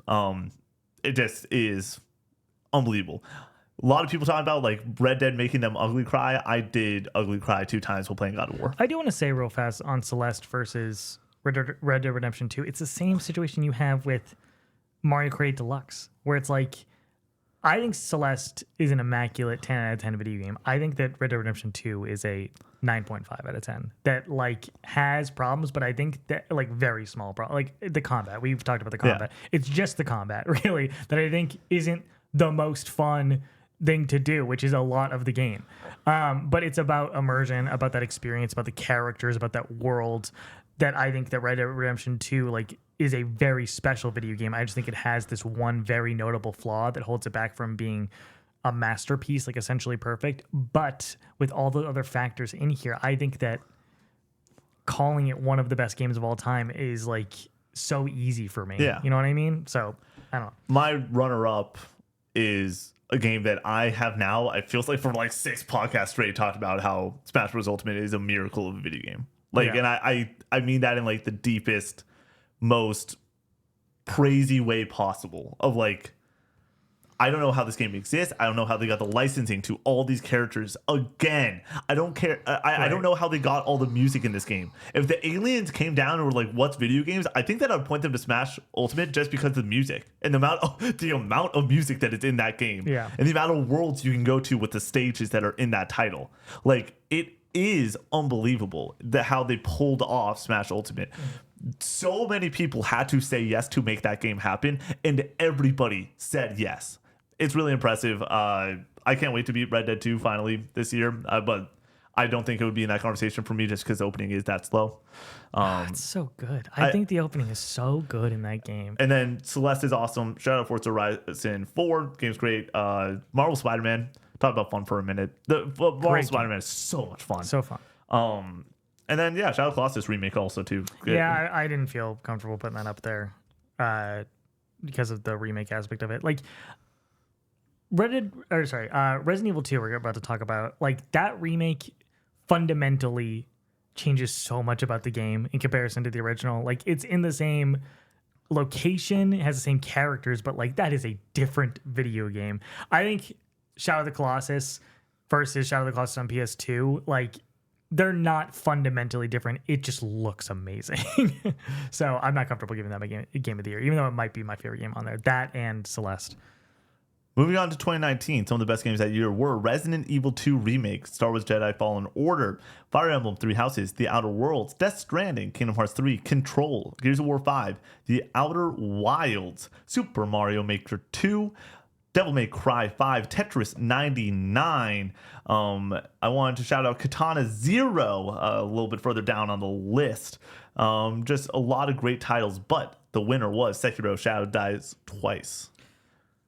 it just is unbelievable. A lot of people talking about like Red Dead making them ugly cry. I did ugly cry 2 times while playing God of War. I do want to say real fast on Celeste versus Red Dead Redemption 2. It's the same situation you have with Mario Kart 8 Deluxe, where it's like, I think Celeste is an immaculate 10 out of 10 video game. I think that Red Dead Redemption 2 is a 9.5 out of 10 that like has problems, but I think that like very small problem, like the combat. We've talked about the combat. Yeah. It's just the combat really that I think isn't the most fun thing to do, which is a lot of the game. But it's about immersion, about that experience, about the characters, about that world that I think that Red Dead Redemption 2 like is a very special video game. I just think it has this one very notable flaw that holds it back from being a masterpiece, like essentially perfect. But with all the other factors in here, I think that calling it one of the best games of all time is like so easy for me. Yeah. You know what I mean? So I don't know. My runner-up is a game that I have now. It feels like for like 6 podcasts straight talked about how Smash Bros. Ultimate is a miracle of a video game. Like, and I mean that in like the deepest, most crazy way possible of like, I don't know how this game exists. I don't know how they got the licensing to all these characters again. I don't care. I don't know how they got all the music in this game. If the aliens came down and were like, what's video games? I think that I'd point them to Smash Ultimate just because of the music and the amount of music that is in that game. Yeah. And the amount of worlds you can go to with the stages that are in that title. Like, it is unbelievable how they pulled off Smash Ultimate. So many people had to say yes to make that game happen, and everybody said yes. It's really impressive. I can't wait to beat Red Dead 2 finally this year, but I don't think it would be in that conversation for me just because the opening is that slow. It's so good. I think the opening is so good in that game. And then Celeste is awesome. Shout out Forza Horizon 4. Game's great. Marvel Spider-Man. Talk about fun for a minute. The Marvel Spider-Man is so much fun. So fun. And then, yeah, Shadow of the Colossus remake also, too. Yeah, I didn't feel comfortable putting that up there because of the remake aspect of it. Like, Resident Evil 2, we're about to talk about, like, that remake fundamentally changes so much about the game in comparison to the original. Like, it's in the same location, it has the same characters, but, like, that is a different video game. I think Shadow of the Colossus versus Shadow of the Colossus on PS2, like, they're not fundamentally different. It just looks amazing. So I'm not comfortable giving that a game of the year, even though it might be my favorite game on there. That and Celeste. Moving on to 2019, some of the best games that year were Resident Evil 2 Remake, Star Wars Jedi Fallen Order, Fire Emblem 3 Houses, The Outer Worlds, Death Stranding, Kingdom Hearts 3, Control, Gears of War 5, The Outer Wilds, Super Mario Maker 2, Devil May Cry 5, Tetris 99. I wanted to shout out Katana Zero a little bit further down on the list. Just a lot of great titles, but the winner was Sekiro Shadow Dies Twice.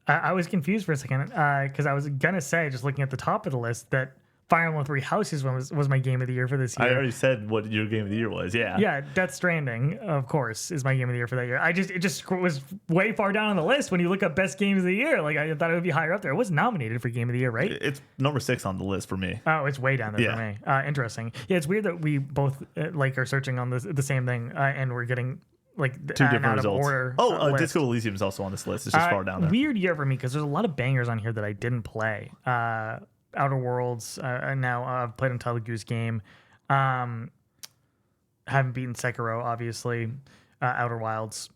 I was confused for a second because I was going to say, just looking at the top of the list, that Fire Emblem 3 Houses was my game of the year for this year. I already said what your game of the year was, yeah. Yeah, Death Stranding, of course, is my game of the year for that year. It just was way far down on the list when you look up best games of the year. Like, I thought it would be higher up there. It was nominated for game of the year, right? It's number 6 on the list for me. Oh, it's way down there for me. Interesting. Yeah, it's weird that we both are searching on the same thing and we're getting like 2 different results. Order, Disco Elysium is also on this list. It's just far down there. Weird year for me because there's a lot of bangers on here that I didn't play. Outer Worlds, and now I've played Untitled Goose Game. Haven't beaten Sekiro, obviously. Outer Wilds.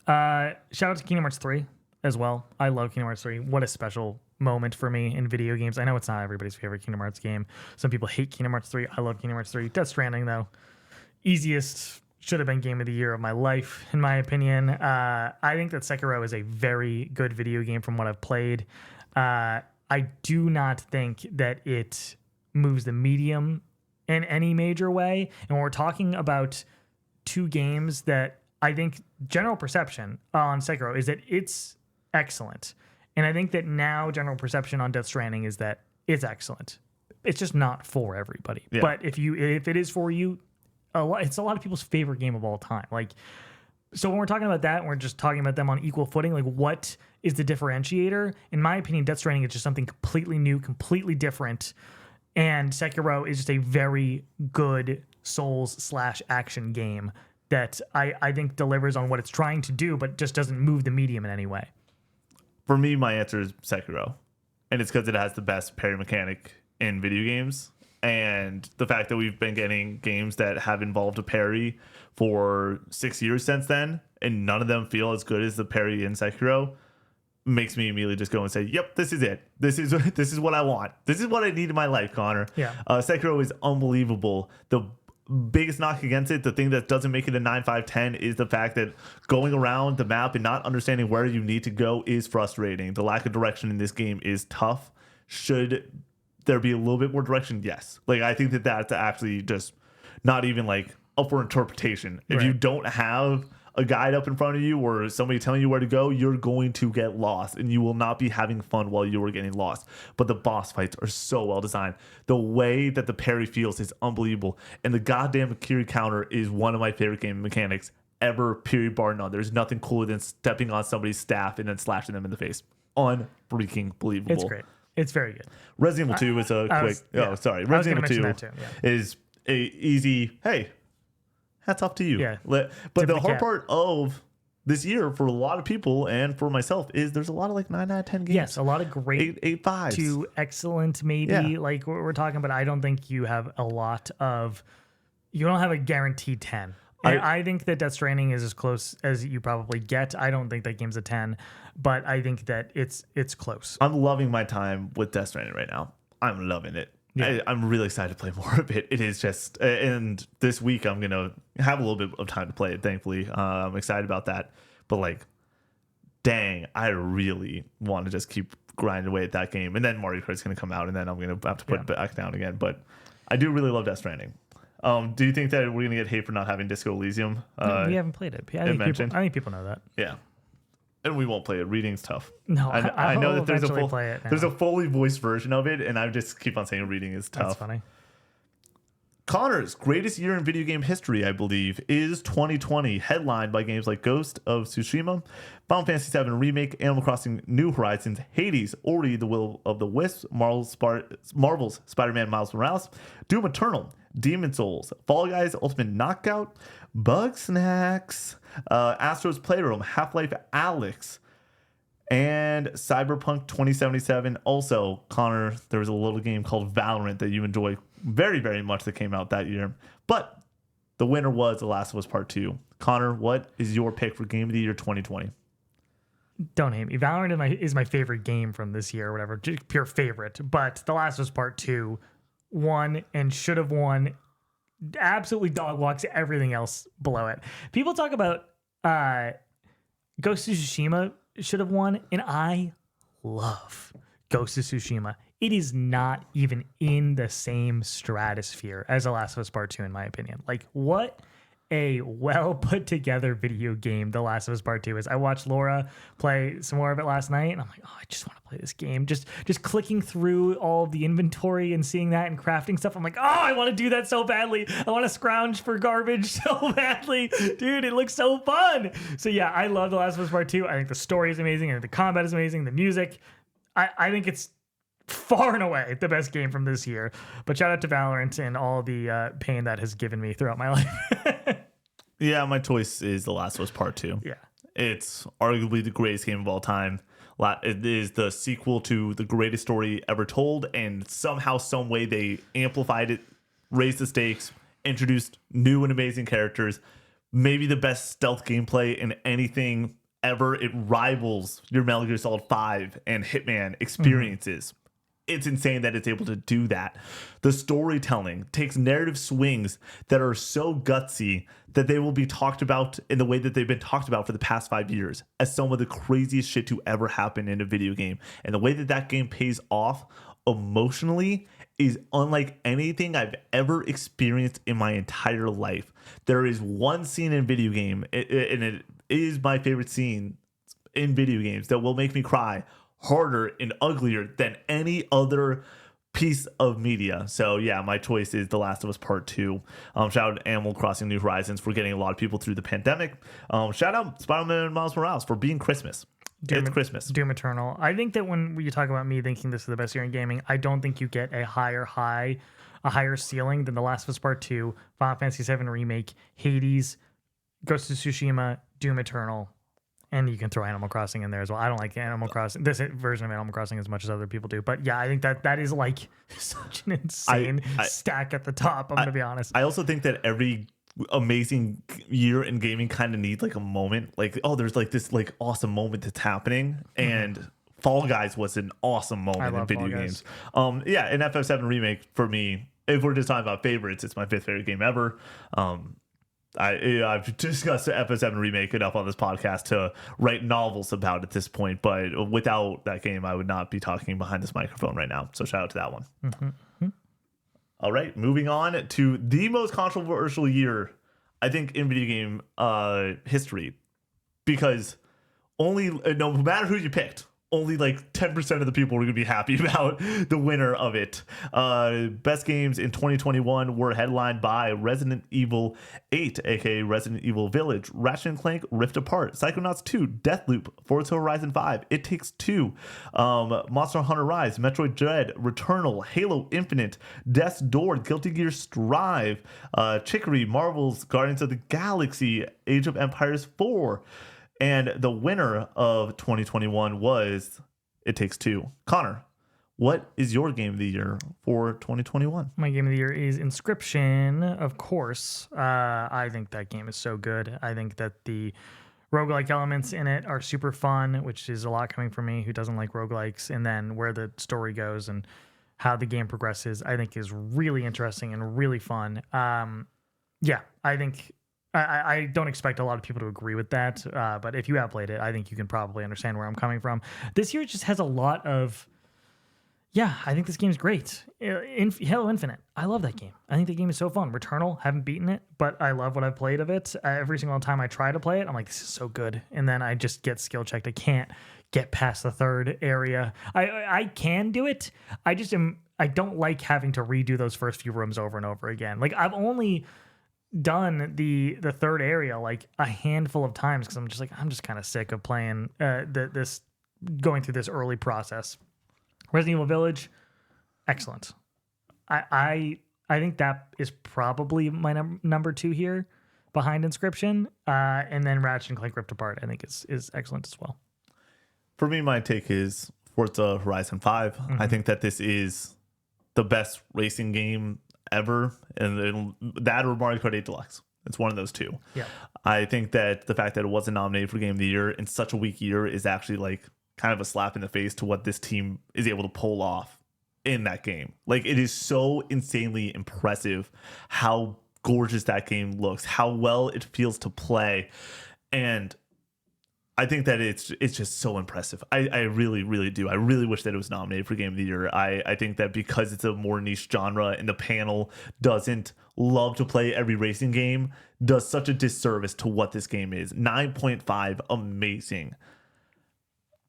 Shout out to Kingdom Hearts 3 as well. I love Kingdom Hearts 3. What a special moment for me in video games. I know it's not everybody's favorite Kingdom Hearts game. Some people hate Kingdom Hearts 3. I love Kingdom Hearts 3. Death Stranding, though. Easiest, should have been game of the year of my life, in my opinion. I think that Sekiro is a very good video game from what I've played. I do not think that it moves the medium in any major way. And when we're talking about 2 games that I think general perception on Sekiro is that it's excellent. And I think that now general perception on Death Stranding is that it's excellent. It's just not for everybody. Yeah. But if it is for you, it's a lot of people's favorite game of all time. Like, so when we're talking about that, we're just talking about them on equal footing. Like, what is the differentiator? In my opinion, Death Stranding is just something completely new, completely different. And Sekiro is just a very good Souls/action game that I think delivers on what it's trying to do, but just doesn't move the medium in any way. For me, my answer is Sekiro. And it's because it has the best parry mechanic in video games. And the fact that we've been getting games that have involved a parry for 6 years since then, and none of them feel as good as the parry in Sekiro, makes me immediately just go and say, yep, this is it. This is what I want. This is what I need in my life, Connor. Yeah. Sekiro is unbelievable. The biggest knock against it, the thing that doesn't make it a 9, 5, 10, is the fact that going around the map and not understanding where you need to go is frustrating. The lack of direction in this game is tough. Should there be a little bit more direction? Yes. Like, I think that that's actually just not even like up for interpretation. If you don't have a guide up in front of you or somebody telling you where to go, you're going to get lost and you will not be having fun while you are getting lost. But the boss fights are so well designed. The way that the parry feels is unbelievable. And the goddamn Akiri counter is one of my favorite game mechanics ever, period, bar none. There's nothing cooler than stepping on somebody's staff and then slashing them in the face. Unfreaking believable. It's great. It's very good. Resident Evil 2 is a quick... Oh, sorry. Resident Evil 2 is a easy... Hey, hats off to you. Yeah. But the hard part of this year for a lot of people and for myself is there's a lot of like 9 out of 10 games. Yes, a lot of great 8.5s to excellent, maybe like what we're talking. But I don't think you have a lot of. You don't have a guaranteed 10. I think that Death Stranding is as close as you probably get. I don't think that game's a 10, but I think that it's close. I'm loving my time with Death Stranding right now. I'm loving it. Yeah. I'm really excited to play more of it. It is just, and this week I'm going to have a little bit of time to play it, thankfully. I'm excited about that. But like, dang, I really want to just keep grinding away at that game. And then Mario Kart's going to come out, and then I'm going to have to put it back down again. But I do really love Death Stranding. Do you think that we're going to get hate for not having Disco Elysium? We haven't played it. I think people know that. Yeah. And we won't play it. Reading's tough. No, I know that there's a fully voiced version of it, and I just keep on saying reading is tough. That's funny. Connor's greatest year in video game history, I believe, is 2020, headlined by games like Ghost of Tsushima, Final Fantasy VII Remake, Animal Crossing New Horizons, Hades, Ori the Will of the Wisps, Marvel's Spider-Man Miles Morales, Doom Eternal, Demon Souls, Fall Guys Ultimate Knockout, Bug Snacks, Astro's Playroom, Half-Life Alyx, and Cyberpunk 2077. Also, Connor, there was a little game called Valorant that you enjoy very, very much that came out that year. But the winner was The Last of Us Part 2. Connor, what is your pick for Game of the Year 2020? Don't hate me. Valorant is my favorite game from this year or whatever. Just pure favorite. But The Last of Us Part 2 won and should have won. Absolutely dog walks everything else below it. People talk about Ghost of Tsushima should have won, and I love Ghost of Tsushima. It is not even in the same stratosphere as The Last of Us Part 2, in my opinion. Like, what a well put together video game The Last of Us Part 2 is. I watched Laura play some more of it last night, and I'm like, oh, I just want to play this game. Just clicking through all the inventory and seeing that and crafting stuff. I'm like, oh, I want to do that so badly. I want to scrounge for garbage so badly. Dude, it looks so fun. So yeah, I love The Last of Us Part 2. I think the story is amazing. I think the combat is amazing. The music. I think it's far and away the best game from this year. But shout out to Valorant and all the pain that has given me throughout my life. Yeah, my choice is The Last of Us Part 2. Yeah. It's arguably the greatest game of all time. It is the sequel to the greatest story ever told, and somehow, some way, they amplified it, raised the stakes, introduced new and amazing characters. Maybe the best stealth gameplay in anything ever. It rivals your Metal Gear Solid 5 and Hitman experiences. It's insane that it's able to do that. The storytelling takes narrative swings that are so gutsy that they will be talked about in the way that they've been talked about for the past 5 years as some of the craziest shit to ever happen in a video game. And the way that that game pays off emotionally is unlike anything I've ever experienced in my entire life. There is one scene in video game, and it is my favorite scene in video games, that will make me cry harder and uglier than any other piece of media. So yeah, my choice is The Last of Us Part 2. Shout out to Animal Crossing New Horizons for getting a lot of people through the pandemic. Shout out Spider-Man and Miles Morales for being Christmas. It's Christmas. Doom Eternal. I think that when you talk about me thinking this is the best year in gaming, I don't think you get a higher ceiling than The Last of Us Part 2, Final Fantasy VII Remake, Hades, Ghost of Tsushima, Doom Eternal, and you can throw Animal Crossing in there as well. I don't like Animal Crossing, this version of Animal Crossing, as much as other people do. But yeah, I think that is like such an insane stack at the top. I'm going to be honest. I also think that every amazing year in gaming kind of needs like a moment. Like, oh, there's like this like awesome moment that's happening. And Fall Guys was an awesome moment in video games. Yeah, an FF7 remake for me, if we're just talking about favorites, it's my 5th favorite game ever. I've discussed the FF7 remake enough on this podcast to write novels about at this point, but without that game, I would not be talking behind this microphone right now. So shout out to that one. Mm-hmm. All right, moving on to the most controversial year, I think, in video game history, because only no matter who you picked, only like 10% of the people were going to be happy about the winner of it. Best games in 2021 were headlined by Resident Evil 8, aka Resident Evil Village, Ratchet & Clank Rift Apart, Psychonauts 2, Deathloop, Forza Horizon 5, It Takes Two, Monster Hunter Rise, Metroid Dread, Returnal, Halo Infinite, Death's Door, Guilty Gear Strive, Chicory, Marvel's Guardians of the Galaxy, Age of Empires 4. And the winner of 2021 was It Takes Two. Connor, what is your game of the year for 2021? My game of the year is Inscription, of course. I think that game is so good. I think that the roguelike elements in it are super fun, which is a lot coming from me who doesn't like roguelikes. And then where the story goes and how the game progresses, I think is really interesting and really fun. Yeah, I think... I don't expect a lot of people to agree with that, but if you have played it, I think you can probably understand where I'm coming from. This year just has a lot of, I think this game's great. Halo Infinite, I love that game. I think the game is so fun. Returnal, haven't beaten it, but I love what I've played of it. Every single time I try to play it, I'm like, this is so good. And then I just get skill checked. I can't get past the third area. I can do it. I don't like having to redo those first few rooms over and over again. Like, I've only done the third area like a handful of times because I'm just kind of sick of playing this going through this early process. Resident Evil Village, excellent. I think that is probably my number 2 here behind Inscription, and then Ratchet & Clank Rift Apart I think is excellent as well. For me, my take is Forza Horizon 5. I think that this is the best racing game ever, and that or Mario Kart 8 Deluxe. It's one of those two. Yeah. I think that the fact that it wasn't nominated for Game of the Year in such a weak year is actually like kind of a slap in the face to what this team is able to pull off in that game. Like, it is so insanely impressive how gorgeous that game looks, how well it feels to play, and I think that it's just so impressive. I really, really do. I really wish that it was nominated for Game of the Year. I think that because it's a more niche genre and the panel doesn't love to play every racing game, does such a disservice to what this game is. 9.5, amazing.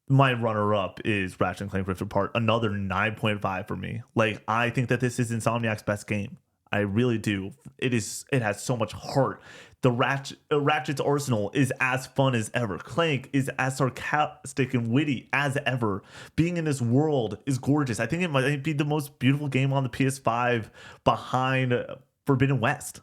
My runner-up is Ratchet & Clank Rift Apart, another 9.5 for me. Like, I think that this is Insomniac's best game. I really do. It has so much heart. The Ratchet's arsenal is as fun as ever. Clank is as sarcastic and witty as ever. Being in this world is gorgeous. I think it might be the most beautiful game on the PS5 behind Forbidden West.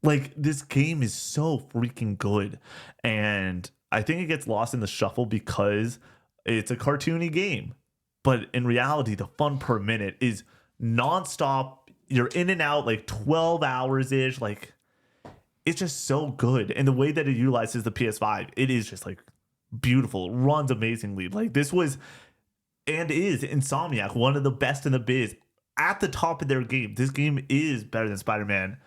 Like, this game is so freaking good. And I think it gets lost in the shuffle because it's a cartoony game. But in reality, the fun per minute is nonstop. You're in and out like 12 hours-ish. Like, it's just so good. And the way that it utilizes the PS5, it is just like beautiful. It runs amazingly. Like, this was and is Insomniac, one of the best in the biz, at the top of their game. This game is better than Spider-Man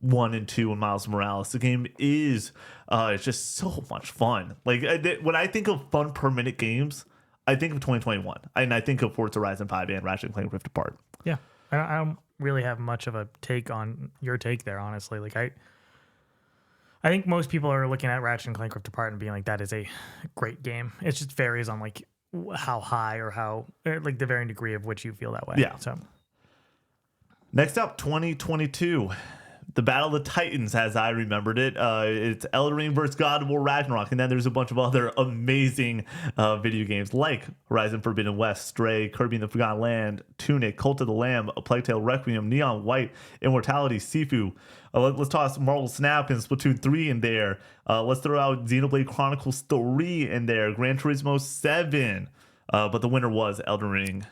1 and 2 and Miles Morales. The game is it's just so much fun. Like, when I think of fun per minute games, I think of 2021. And I think of Forza Horizon 5 and Ratchet & Clank Rift Apart. Yeah. I don't really have much of a take on your take there, honestly. Like, I think most people are looking at Ratchet & Clank Rift Apart and being like, that is a great game. It just varies on like how high or how like the varying degree of which you feel that way. Yeah. So next up, 2022. the Battle of the Titans, as I remembered it. It's Elden Ring versus God of War Ragnarok, and then there's a bunch of other amazing video games like Horizon Forbidden West, Stray, Kirby and the Forgotten Land, Tunic, Cult of the Lamb, A Plague Tale Requiem, Neon White, Immortality, Sifu. Let's toss Marvel Snap and Splatoon 3 in there. Let's throw out Xenoblade Chronicles 3 in there, Gran Turismo 7. But the winner was Elden Ring.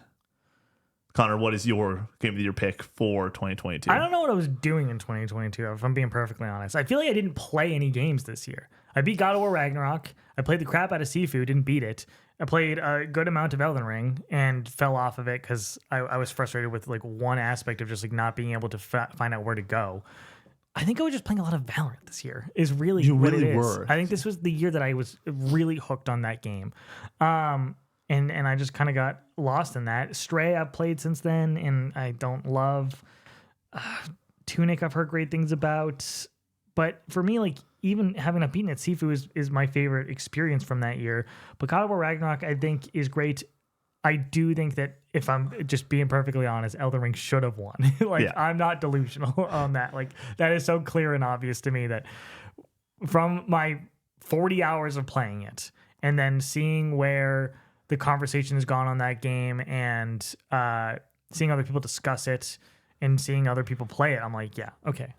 Connor, what is your game of the year pick for 2022? I don't know what I was doing in 2022, if I'm being perfectly honest. I feel like I didn't play any games this year. I beat God of War Ragnarok. I played the crap out of Sifu, didn't beat it. I played a good amount of Elden Ring and fell off of it because I was frustrated with like one aspect of just like not being able to find out where to go. I think I was just playing a lot of Valorant this year is really you what really it is. were. I think this was the year that I was really hooked on that game. And I just kind of got lost in that. Stray I've played since then, and I don't love. Tunic I've heard great things about. But for me, like, even having not beaten it, Sifu is my favorite experience from that year. But God of War Ragnarok, I think, is great. I do think that, if I'm just being perfectly honest, Elden Ring should have won. I'm not delusional on that. Like, that is so clear and obvious to me that from my 40 hours of playing it, and then seeing where the conversation has gone on that game, and seeing other people discuss it and seeing other people play it, I'm like, yeah, okay.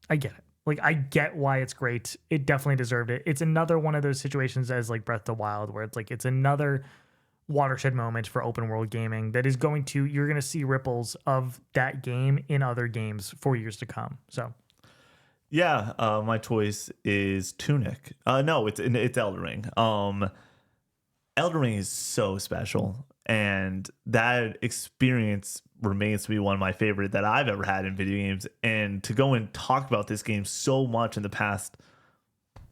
I get it. Like, I get why it's great. It definitely deserved it. It's another one of those situations as like Breath of the Wild, where it's like, it's another watershed moment for open world gaming that is you're going to see ripples of that game in other games for years to come. So yeah, my choice is Tunic. No, it's Elden Ring. Elden Ring is so special, and that experience remains to be one of my favorite that I've ever had in video games. And to go and talk about this game so much in the past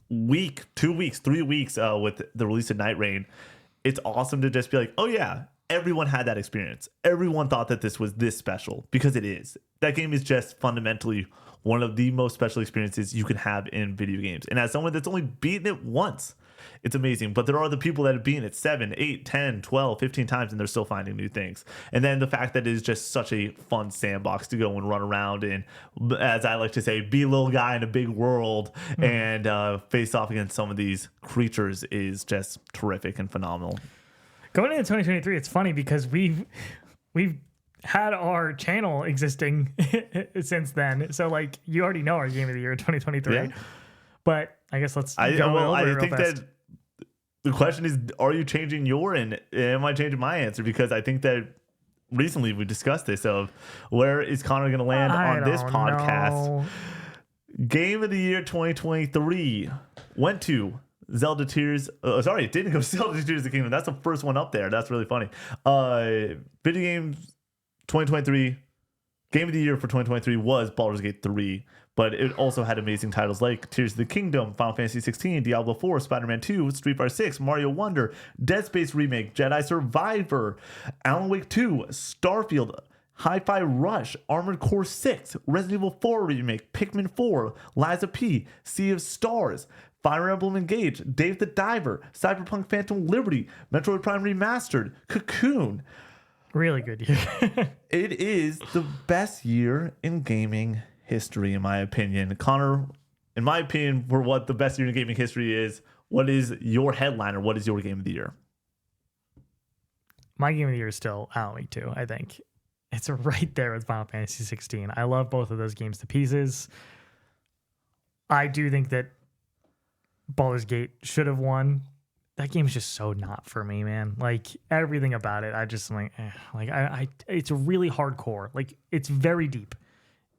week, 2 weeks, 3 weeks with the release of Night Rain, it's awesome to just be like, oh yeah, everyone had that experience. Everyone thought that this was this special, because it is. That game is just fundamentally one of the most special experiences you can have in video games. And as someone that's only beaten it once, it's amazing. But there are the people that have beaten it 7, 8, 10, 12, 15 times, and they're still finding new things. And then the fact that it is just such a fun sandbox to go and run around and, as I like to say, be a little guy in a big world and face off against some of these creatures is just terrific and phenomenal. Going into 2023, it's funny because we've had our channel existing since then. So, like, you already know our game of the year in 2023. Yeah. But I guess let's go over it real fast. That the question is, are you changing your, and am I changing my answer? Because I think that recently we discussed this of where is Connor going to land on this podcast. Know. Game of the year 2023 went to Zelda Tears. Sorry, it didn't go Zelda Tears of the Kingdom. That's the first one up there. That's really funny. Video games 2023. Game of the year for 2023 was Baldur's Gate 3, but it also had amazing titles like Tears of the Kingdom, Final Fantasy 16, Diablo 4, Spider-Man 2, Street Fighter 6, Mario Wonder, Dead Space Remake, Jedi Survivor, Alan Wake 2, Starfield, Hi-Fi Rush, Armored Core 6, Resident Evil 4 Remake, Pikmin 4, Lies of P, Sea of Stars, Fire Emblem Engage, Dave the Diver, Cyberpunk Phantom Liberty, Metroid Prime Remastered, Cocoon. Really good year. It is the best year in gaming history, in my opinion. Connor, in my opinion, for what the best year in gaming history is, what is your headliner? What is your game of the year? My game of the year is still Alan Wake 2, I think. It's right there with Final Fantasy 16. I love both of those games to pieces. I do think that Baldur's Gate should have won. That game's just so not for me, man. Like, everything about it, I just am like, it's really hardcore. Like, it's very deep.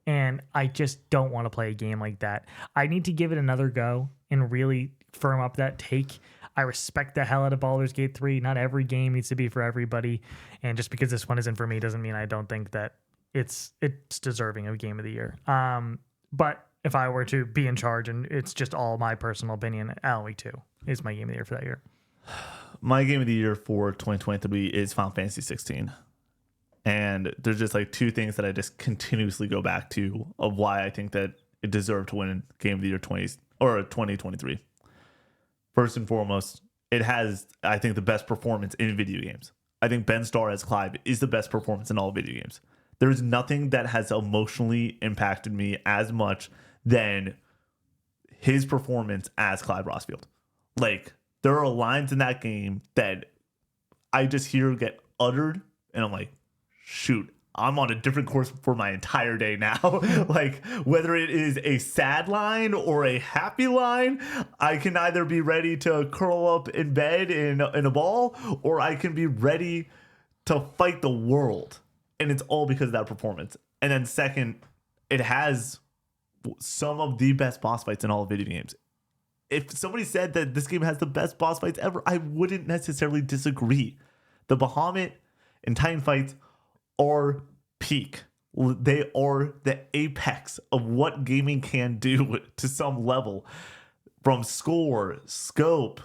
And I just don't want to play a game like that. I need to give it another go and really firm up that take. I respect the hell out of Baldur's Gate 3. Not every game needs to be for everybody. And just because this one isn't for me doesn't mean I don't think that it's deserving of Game of the Year. But if I were to be in charge, and it's just all my personal opinion, Alan Wake 2 is my game of the year for that year. My game of the year for 2023 is Final Fantasy 16. And there's just like two things that I just continuously go back to of why I think that it deserved to win Game of the Year 2023. First and foremost, it has, I think, the best performance in video games. I think Ben Starr as Clive is the best performance in all video games. There's nothing that has emotionally impacted me as much than his performance as Clyde Rossfield. Like, there are lines in that game that I just hear get uttered, and I'm like, shoot, I'm on a different course for my entire day now. Like, whether it is a sad line or a happy line, I can either be ready to curl up in bed in a ball, or I can be ready to fight the world. And it's all because of that performance. And then second, it has some of the best boss fights in all of video games. If somebody said that this game has the best boss fights ever, I wouldn't necessarily disagree. The Bahamut and Titan fights are peak. They are the apex of what gaming can do to some level. From score, scope,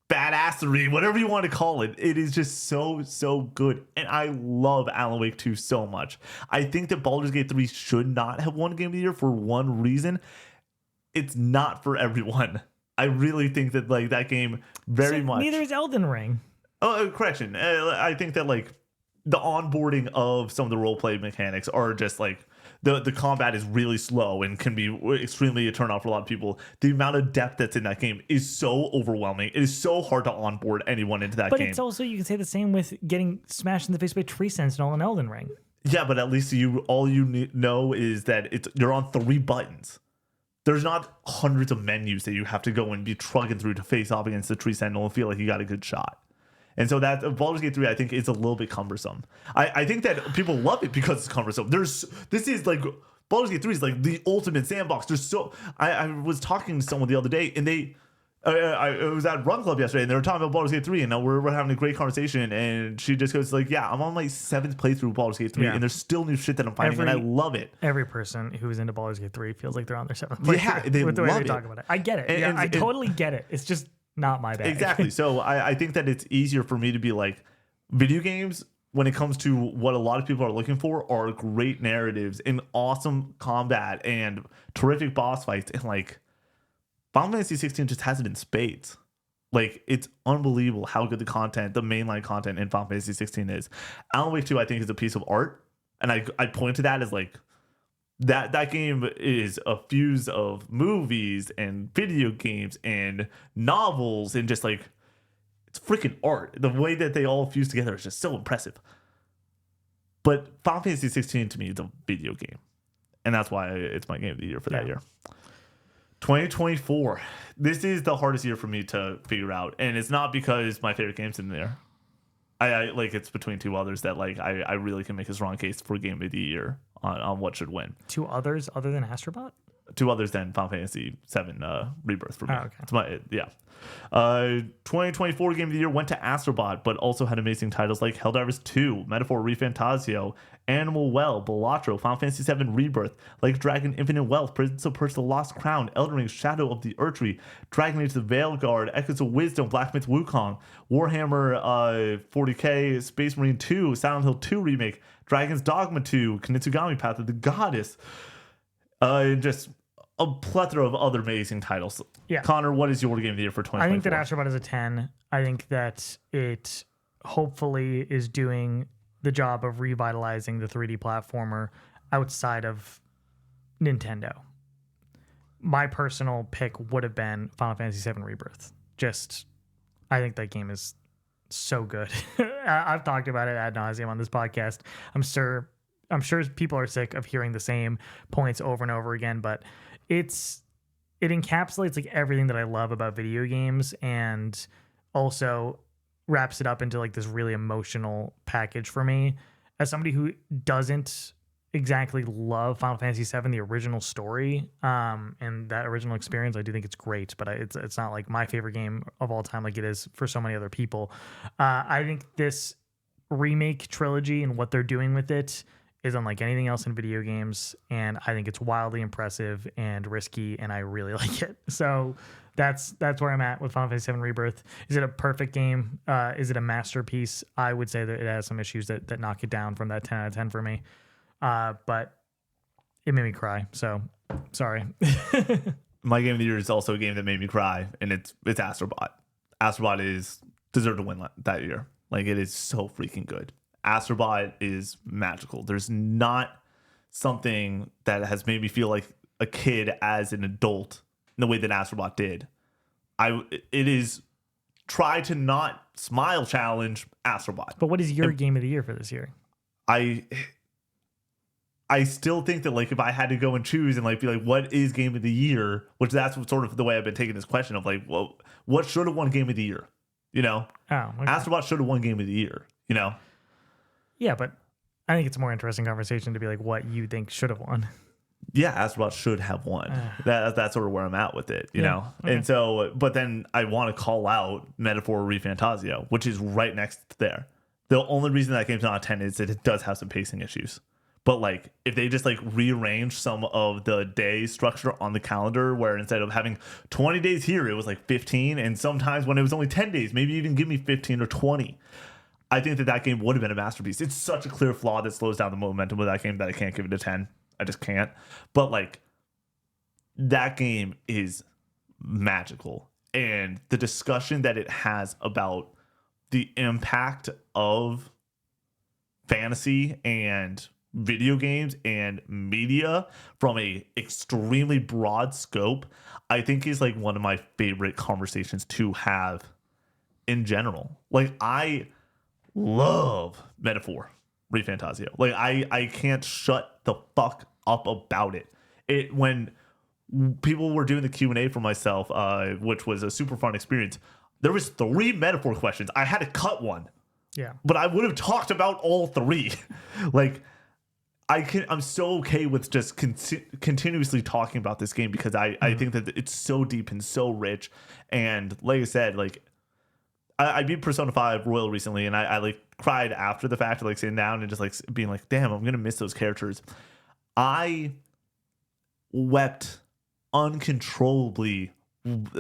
badassery, whatever you want to call it. It is just so good. And I love Alan Wake 2 so much. I think that Baldur's Gate 3 should not have won Game of the Year for one reason. It's not for everyone. I really think that like that game very much. Neither is Elden Ring. Oh, correction. I think that like the onboarding of some of the roleplay mechanics are just like the combat is really slow and can be extremely a turn off for a lot of people. The amount of depth that's in that game is so overwhelming. It is so hard to onboard anyone into that game. But it's also, you can say the same with getting smashed in the face by tree sentinel in Elden Ring. Yeah, but at least all you know is that you're on 3 buttons. There's not hundreds of menus that you have to go and be trucking through to face off against the tree sentinel and feel like you got a good shot. And so that Baldur's Gate 3, I think, is a little bit cumbersome. I think that people love it because it's cumbersome. This is like Baldur's Gate 3 is like the ultimate sandbox. I was talking to someone the other day, and I was at Run Club yesterday, and they were talking about Baldur's Gate 3, and now we're having a great conversation. And she just goes like, "Yeah, I'm on my 7th playthrough of Baldur's Gate 3, and there's still new shit that I'm finding, and I love it." Every person who's into Baldur's Gate 3 feels like they're on their 7th playthrough. Yeah, they with the way love they talk about it. I get it. I totally get it. It's just not my bag. Exactly. So I think that it's easier for me to be like, video games, when it comes to what a lot of people are looking for, are great narratives and awesome combat and terrific boss fights. And like, Final Fantasy 16 just has it in spades. Like, it's unbelievable how good the mainline content in Final Fantasy 16 is. Alan Wake 2, I think, is a piece of art. And I point to that as like, that game is a fuse of movies and video games and novels and just like, it's freaking art. The way that they all fuse together is just so impressive. But Final Fantasy 16 to me is a video game. And that's why it's my game of the year for that year. 2024. This is the hardest year for me to figure out. And it's not because my favorite game's in there. I like, it's between 2 others that like I really can make a strong case for game of the year on what should win. 2 others other than Astrobot? 2 others than Final Fantasy 7 Rebirth for me. Oh, okay. It's my 2024 game of the year went to Astrobot, but also had amazing titles like Helldivers 2, Metaphor Refantasio, Animal Well, Balatro, Final Fantasy 7 Rebirth, Like Dragon Infinite Wealth, Prince of Persia: The Lost Crown, Elden Ring: Shadow of the Erdtree, Dragon Age: The Veilguard, Echoes of Wisdom, Black Myth: Wukong, Warhammer 40k, Space Marine 2, Silent Hill 2 Remake, Dragon's Dogma 2, Kunitsugami: Path of the Goddess, just a plethora of other amazing titles. Yeah. Connor, what is your game of the year for 2024? I think that Astrobot is a 10. I think that it hopefully is doing the job of revitalizing the 3D platformer outside of Nintendo. My personal pick would have been Final Fantasy 7 Rebirth. I think that game is so good. I've talked about it ad nauseum on this podcast. I'm sure people are sick of hearing the same points over and over again, but it encapsulates like everything that I love about video games, and also wraps it up into like this really emotional package for me. As somebody who doesn't exactly love Final Fantasy 7, the original story, and that original experience, I do think it's great, but it's not like my favorite game of all time like it is for so many other people. I think this remake trilogy and what they're doing with it is unlike anything else in video games, and I think it's wildly impressive and risky, and I really like it. So that's where I'm at with Final Fantasy 7 Rebirth. Is it a perfect game? Is it a masterpiece? I would say that it has some issues that knock it down from that 10 out of 10 for me. But it made me cry, so sorry. My game of the year is also a game that made me cry, and it's Astrobot. Astrobot deserved to win that year. Like, it is so freaking good. Astrobot is magical. There's not something that has made me feel like a kid as an adult in the way that Astrobot did. It is try to not smile challenge Astrobot. But what is your game of the year for this year? I still think that like if I had to go and choose and like be like, what is game of the year, which that's sort of the way I've been taking this question of like, well, what should have won game of the year? You know, Okay. Astrobot should have won game of the year. You know, Yeah, but I think it's a more interesting conversation to be like what you think should have won. yeah, Astrobot should have won. That's sort of where I'm at with it, you know? Okay. And so, but then I want to call out Metaphor ReFantazio, which is right next there. The only reason that game's not a 10 is that it does have some pacing issues. But like, if they just like rearrange some of the day structure on the calendar, where instead of having 20 days here, it was like 15. And sometimes when it was only 10 days, maybe even give me 15 or 20. I think that game would have been a masterpiece. It's such a clear flaw that slows down the momentum of that game that I can't give it a 10. I just can't. But like, that game is magical. And the discussion that it has about the impact of fantasy and video games and media from a extremely broad scope, I think is like one of my favorite conversations to have in general. Like, I love Metaphor ReFantazio. Like, I can't shut the fuck up about it. When people were doing the Q&A for myself, which was a super fun experience, there was 3 Metaphor questions. I had to cut one. Yeah. But I would have talked about all 3. Like, I'm so okay with just continuously talking about this game because I think that it's so deep and so rich. And like I said, like, I beat Persona 5 Royal recently, and I like cried after the fact of like sitting down and just like being like, damn, I'm gonna miss those characters. I wept uncontrollably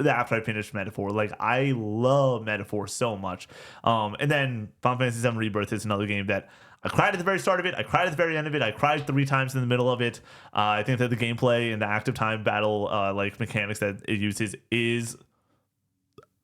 after I finished Metaphor. Like, I love Metaphor so much. And then Final Fantasy VII Rebirth is another game that I cried at the very start of it. I cried at the very end of it. I cried 3 times in the middle of it. I think that the gameplay and the active time battle like mechanics that it uses is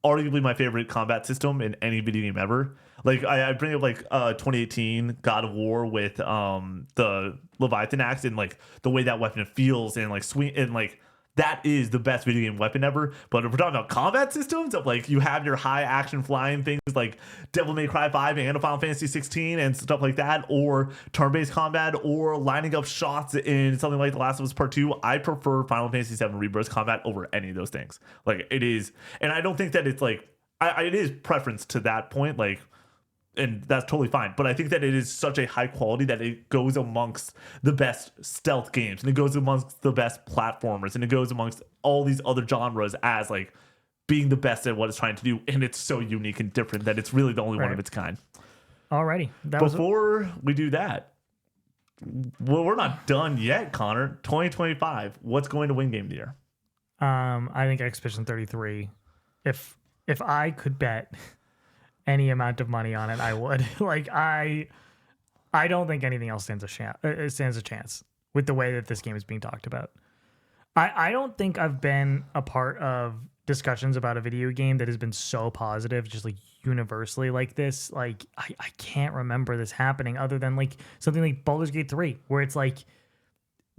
arguably my favorite combat system in any video game ever. Like, I bring up like 2018 God of War with the Leviathan axe and like the way that weapon feels and like sweet and like that is the best video game weapon ever. But if we're talking about combat systems of like you have your high action flying things like Devil May Cry 5 and Final Fantasy 16 and stuff like that, or turn-based combat, or lining up shots in something like The Last of Us Part 2, I prefer Final Fantasy 7 Rebirth combat over any of those things. Like, it is, and I don't think that it's like it is preference to that point, like, and that's totally fine. But I think that it is such a high quality that it goes amongst the best stealth games, and it goes amongst the best platformers, and it goes amongst all these other genres as like being the best at what it's trying to do. And it's so unique and different that it's really the only one of its kind. Alrighty. Before we do that, well, we're not done yet, Connor. 2025. What's going to win game of the year? I think Expedition 33. If I could bet any amount of money on it, I would. Like, I don't think anything else stands a chance with the way that this game is being talked about. I don't think I've been a part of discussions about a video game that has been so positive, just like universally like this. Like, I can't remember this happening other than like something like Baldur's Gate 3, where it's like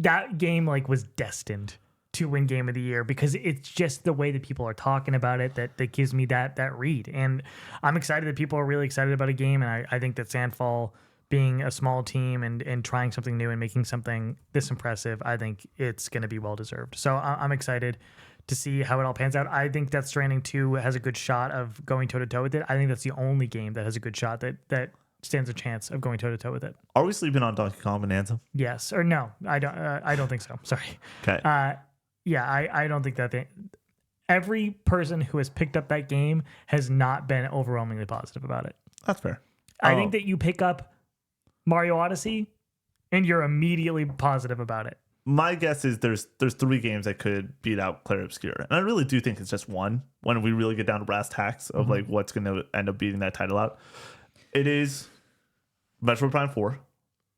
that game like was destined to win game of the year because it's just the way that people are talking about it that gives me that read. And I'm excited that people are really excited about a game. And I think that Sandfall being a small team and trying something new and making something this impressive, I think it's going to be well deserved. So I'm excited to see how it all pans out. I think that Stranding 2 has a good shot of going toe to toe with it. I think that's the only game that has a good shot that stands a chance of going toe to toe with it. Are we sleeping on Donkey Kong Bonanza? Yes or no? I don't think so. Sorry. Okay. Yeah, I don't think that every person who has picked up that game has not been overwhelmingly positive about it. That's fair. I think that you pick up Mario Odyssey and you're immediately positive about it. My guess is there's 3 games that could beat out Clair Obscur. And I really do think it's just one when we really get down to brass tacks of like what's going to end up beating that title out. It is Metroid Prime 4.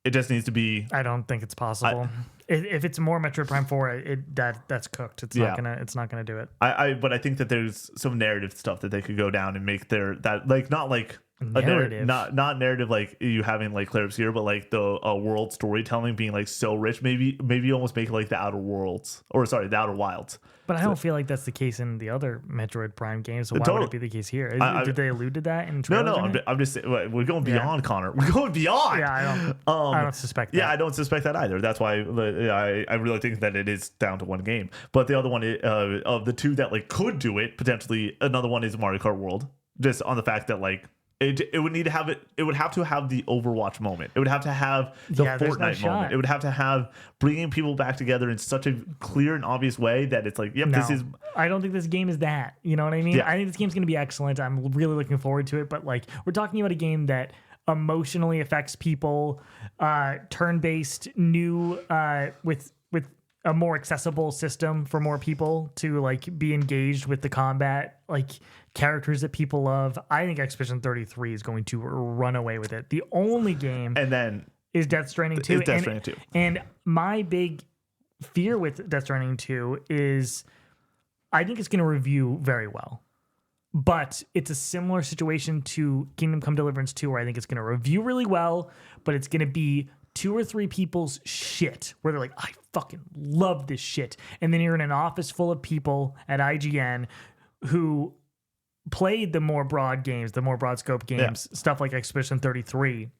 It just needs to be. I don't think it's possible. If it's more Metroid Prime 4, that's cooked. It's not gonna do it. But I think that there's some narrative stuff that they could go down and make that like not like Narrative. Not narrative like you having like Clair Obscur, but like the world storytelling being like so rich. Maybe you almost make it like the Outer Worlds, or sorry, the Outer Wilds. But I don't feel like that's the case in the other Metroid Prime games. So why would it be the case here? Did they allude to that in trailers? No. I'm just saying, we're going beyond, Connor. We're going beyond. Yeah, I don't suspect that. Yeah, I don't suspect that either. That's why I really think that it is down to one game. But the other one of the two that like could do it potentially, another one is Mario Kart World. Just on the fact that like. It would need to have it. It would have to have the Overwatch moment. It would have to have the Fortnite moment. It would have to have bringing people back together in such a clear and obvious way that it's like, yep, this is. I don't think this game is that. You know what I mean? Yeah. I think this game's going to be excellent. I'm really looking forward to it. But like, we're talking about a game that emotionally affects people, turn-based, new, with a more accessible system for more people to like be engaged with the combat, like characters that people love. I think Expedition 33 is going to run away with it. The only game is Death Stranding 2. And my big fear with Death Stranding 2 is I think it's going to review very well. But it's a similar situation to Kingdom Come Deliverance 2 where I think it's going to review really well, but it's going to be 2 or 3 people's shit where they're like, I fucking love this shit. And then you're in an office full of people at IGN who played the more broad games, the more broad scope games, stuff like Expedition 33.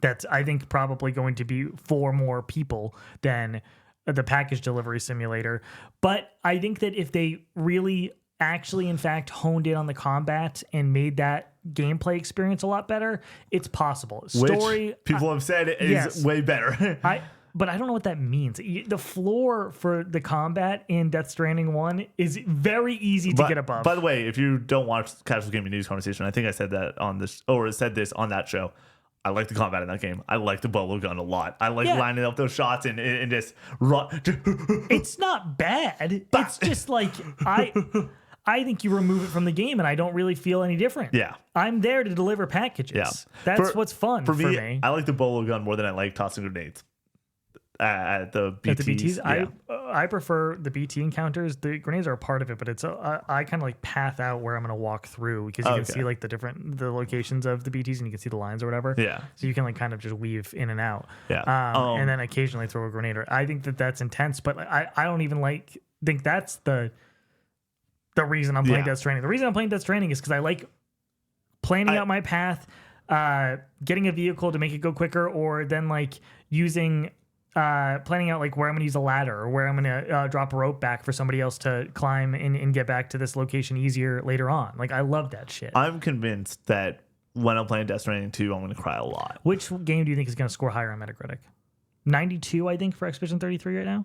That's, I think, probably going to be for more people than the package delivery simulator. But I think that if they really actually, in fact, honed in on the combat and made that gameplay experience a lot better, it's possible. Story, which people have said is way better. But I don't know what that means. The floor for the combat in Death Stranding 1 is very easy to get above. By the way, if you don't watch Casual Gaming News Conversation, I think I said that on this, or said this on that show. I like the combat in that game. I like the bubble gun a lot. I like lining up those shots and just run. It's not bad. It's just like I think you remove it from the game and I don't really feel any different. Yeah. I'm there to deliver packages. Yeah. That's what's fun for me. I like the bolo gun more than I like tossing grenades. At the BTs. I prefer the BT encounters. The grenades are a part of it, but it's I kind of like path out where I'm going to walk through because you can see like the locations of the BTs and you can see the lines or whatever. Yeah. So you can like kind of just weave in and out. Yeah. And then occasionally throw a grenade. I think that's intense, but I don't even think that's the reason I'm playing Death Stranding. The reason I'm playing Death Stranding is because I like planning out my path, getting a vehicle to make it go quicker, or then like using planning out like where I'm going to use a ladder or where I'm going to drop a rope back for somebody else to climb and get back to this location easier later on. Like, I love that shit. I'm convinced that when I'm playing Death Stranding 2, I'm going to cry a lot. Which game do you think is going to score higher on Metacritic? 92, I think, for Expedition 33 right now?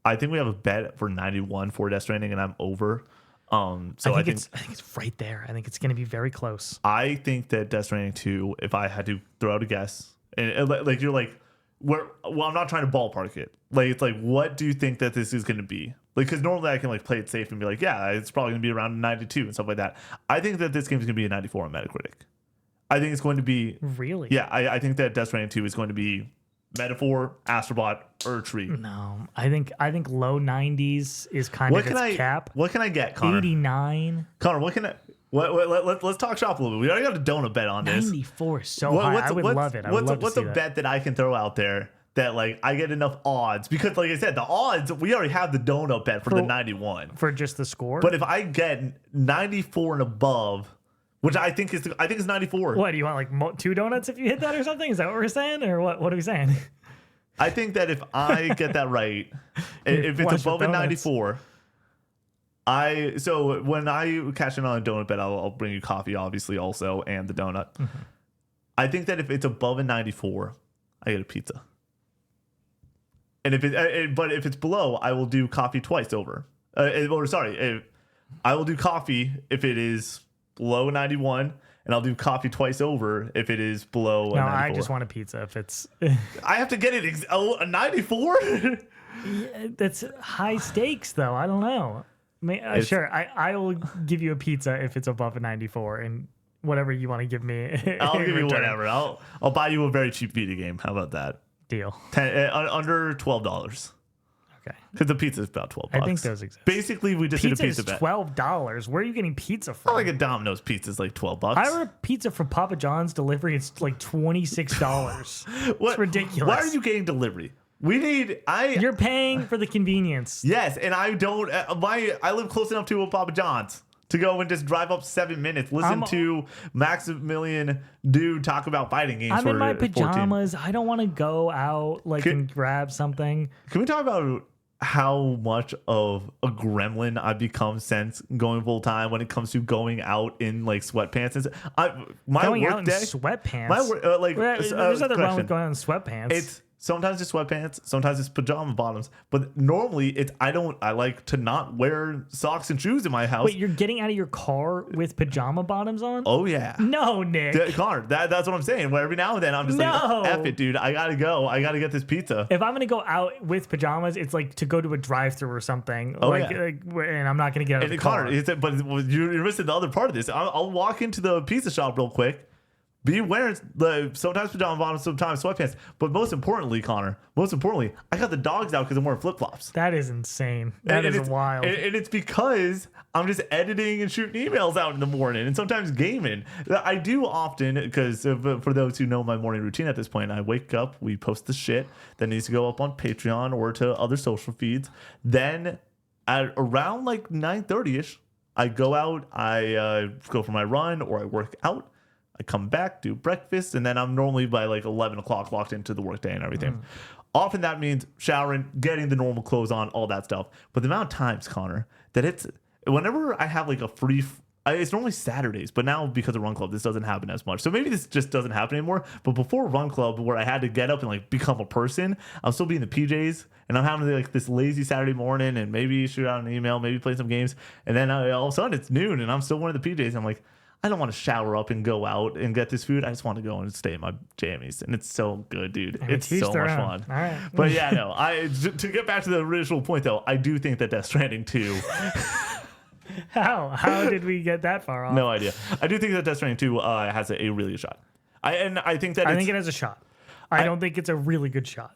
I think we have a bet for 91 for Death Stranding, and I'm over. So I think it's right there. I think it's going to be very close. I think that Death Stranding 2, if I had to throw out a guess, and like you're like, I'm not trying to ballpark it. Like, it's like, what do you think that this is going to be? Like, because normally I can like play it safe and be like, yeah, it's probably going to be around 92 and stuff like that. I think that this game is going to be a 94 on Metacritic. I think it's going to be really. Yeah, I think that Death Stranding 2 is going to be Metaphor, Astrobot, Erdtree. No, I think low 90s is kind of its cap. What can I get, Connor? 89. Connor, what can I? Let's talk shop a little bit. We already got a donut bet on this. 94 is so high. I would love it. What's a bet that I can throw out there that like I get enough odds? Because like I said, the odds, we already have the donut bet for the 91 for just the score. But if I get 94 and above, which I think is 94. What do you want? Like 2 donuts if you hit that or something? Is that what we're saying, or what? What are we saying? I think that if I get that right, if it's above a 94. So when I cash in on a donut bet, I'll bring you coffee, obviously, also, and the donut. Mm-hmm. I think that if it's above a 94, I get a pizza. And but if it's below, I will do coffee twice over. I will do coffee if it is below 91, and I'll do coffee twice over if it is below a 94. I just want a pizza if it's. I have to get it a 94. Yeah, that's high stakes, though. I don't know. Sure, I will give you a pizza if it's above a 94, and whatever you want to give me. I'll give you whatever. I'll buy you a very cheap video game. How about that? Deal. Under $12. Okay. Because the pizza is about $12. I think those exist. Basically, we just did a Pizza pizza is bet. $12. Where are you getting pizza from? Like a Domino's pizza is like $12. I ordered pizza from Papa John's delivery. It's like $26. It's ridiculous. Why are you getting delivery? You're paying for the convenience. Yes, and I don't. I live close enough to a Papa John's to go and just drive up 7 minutes, listen to Maximilian dude talk about fighting games. I'm in my 14. pajamas. I don't want to go out and grab something. Can we talk about how much of a gremlin I've become since going full time when it comes to going out in like sweatpants? Going out in sweatpants. There's nothing wrong with going out in sweatpants. It's sometimes it's sweatpants, sometimes it's pajama bottoms, but normally I like to not wear socks and shoes in my house. Wait, you're getting out of your car with pajama bottoms on? Oh yeah. No, Nick. Connor, that's what I'm saying. Where every now and then I'm just like, F it, dude. I gotta go. I gotta get this pizza. If I'm gonna go out with pajamas, it's like to go to a drive-thru or something. Oh, and I'm not gonna get out of the car. Connor, but you're missing the other part of this. I'll walk into the pizza shop real quick. Be wearing sometimes pajama bottoms, sometimes sweatpants. But most importantly, Connor, I got the dogs out because I'm wearing flip flops. That is insane. That is wild. And it's because I'm just editing and shooting emails out in the morning and sometimes gaming. I do often, because for those who know my morning routine at this point, I wake up, we post the shit that needs to go up on Patreon or to other social feeds. Then at around like 9:30ish, I go out, I go for my run or I work out. I come back, do breakfast, and then I'm normally by like 11 o'clock locked into the workday and everything. Often that means showering, getting the normal clothes on, all that stuff. But the amount of times, Connor, that whenever I have like a free, it's normally Saturdays, but now because of Run Club, this doesn't happen as much. So maybe this just doesn't happen anymore. But before Run Club, where I had to get up and like become a person, I'll still be in the PJs, and I'm having like this lazy Saturday morning, and maybe shoot out an email, maybe play some games, and then all of a sudden it's noon, and I'm still wearing the PJs. And I'm like, I don't want to shower up and go out and get this food. I just want to go and stay in my jammies. And it's so good, dude. It's so much fun. All right. But yeah, no. To get back to the original point, though, I do think that Death Stranding 2... How did we get that far off? No idea. I do think that Death Stranding 2 has a really good shot. I think it has a shot. I don't think it's a really good shot.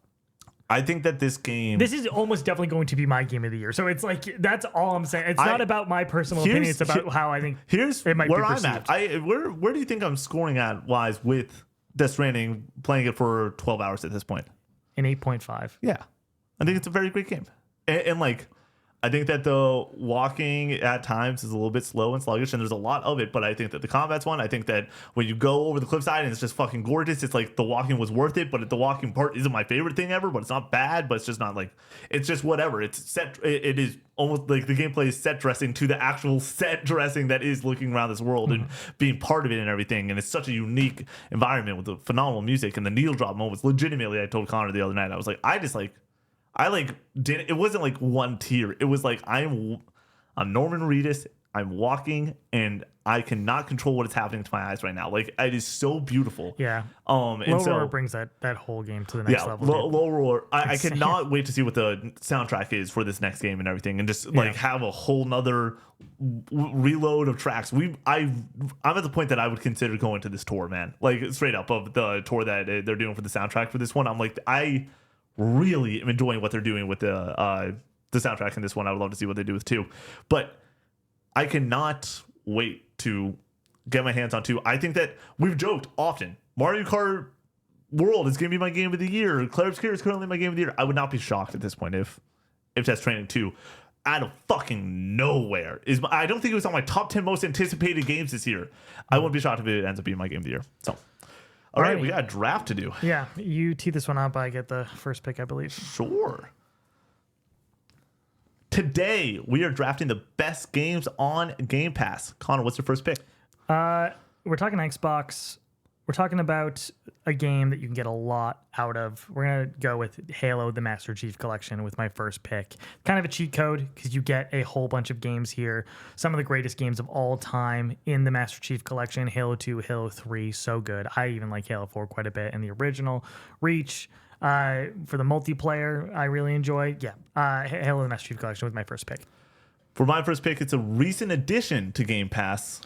I think that this is almost definitely going to be my game of the year. So it's like, that's all I'm saying. It's not about my personal opinion. It's about how I think it might be perceived. I'm at. Where do you think I'm scoring at wise with Death Stranding, playing it for 12 hours at this point? An 8.5. Yeah. I think it's a very great game. And like, I think that the walking at times is a little bit slow and sluggish, and there's a lot of it, but I think that the combat's one. I think that when you go over the cliffside and it's just fucking gorgeous, it's like the walking was worth it, but the walking part isn't my favorite thing ever, but it's not bad, but it's just not like, it's just whatever. It's set, it is almost like the gameplay is set dressing to the actual set dressing that is looking around this world and being part of it and everything, and it's such a unique environment with the phenomenal music and the needle drop moments. Legitimately, I told Connor the other night, I was like, it wasn't like one tier. It was like, I'm Norman Reedus. I'm walking and I cannot control what is happening to my eyes right now. Like, it is so beautiful. Yeah. And Low Roar brings that whole game to the next level. Low Roar. I cannot wait to see what the soundtrack is for this next game and everything, and just like have a whole nother reload of tracks. I'm at the point that I would consider going to this tour, man. Like, straight up, of the tour that they're doing for the soundtrack for this one. I'm like, I really am enjoying what they're doing with the soundtrack in this one. I would love to see what they do with 2, but I cannot wait to get my hands on 2. I think that we've joked often, Mario Kart World is going to be my game of the year. Claire Obscure is currently my game of the year. I would not be shocked at this point if Death Stranding 2 out of fucking nowhere I don't think it was on my top 10 most anticipated games this year. I wouldn't be shocked if it ends up being my game of the year. So all right, we got a draft to do. Yeah, you tee this one up. I get the first pick, I believe. Sure. Today, we are drafting the best games on Game Pass. Connor, what's your first pick? We're talking Xbox. We're talking about a game that you can get a lot out of. We're going to go with Halo, the Master Chief Collection with my first pick. Kind of a cheat code because you get a whole bunch of games here. Some of the greatest games of all time in the Master Chief Collection. Halo 2, Halo 3, so good. I even like Halo 4 quite a bit. And the original, Reach. For the multiplayer, I really enjoy. Yeah, Halo, the Master Chief Collection was my first pick. For my first pick, it's a recent addition to Game Pass.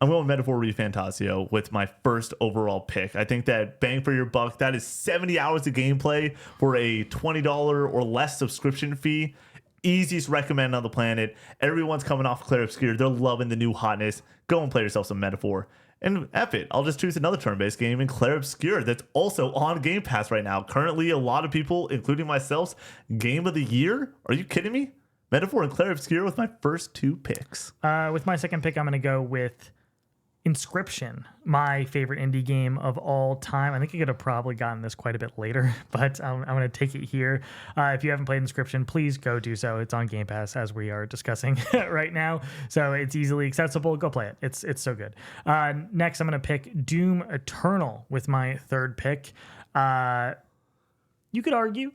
I'm going Metaphor ReFantasio with my first overall pick. I think that bang for your buck, that is 70 hours of gameplay for a $20 or less subscription fee. Easiest recommend on the planet. Everyone's coming off Clair Obscur. They're loving the new hotness. Go and play yourself some Metaphor. And F it, I'll just choose another turn-based game in Clair Obscur that's also on Game Pass right now. Currently, a lot of people, including myself, Game of the Year? Are you kidding me? Metaphor and Clair Obscur with my first 2 picks. With my second pick, I'm going to go with Inscription, my favorite indie game of all time. I think I could have probably gotten this quite a bit later, but I'm going to take it here. If you haven't played Inscription, please go do so. It's on Game Pass, as we are discussing right now, so it's easily accessible. Go play it. It's so good. Next, I'm going to pick Doom Eternal with my third pick. You could argue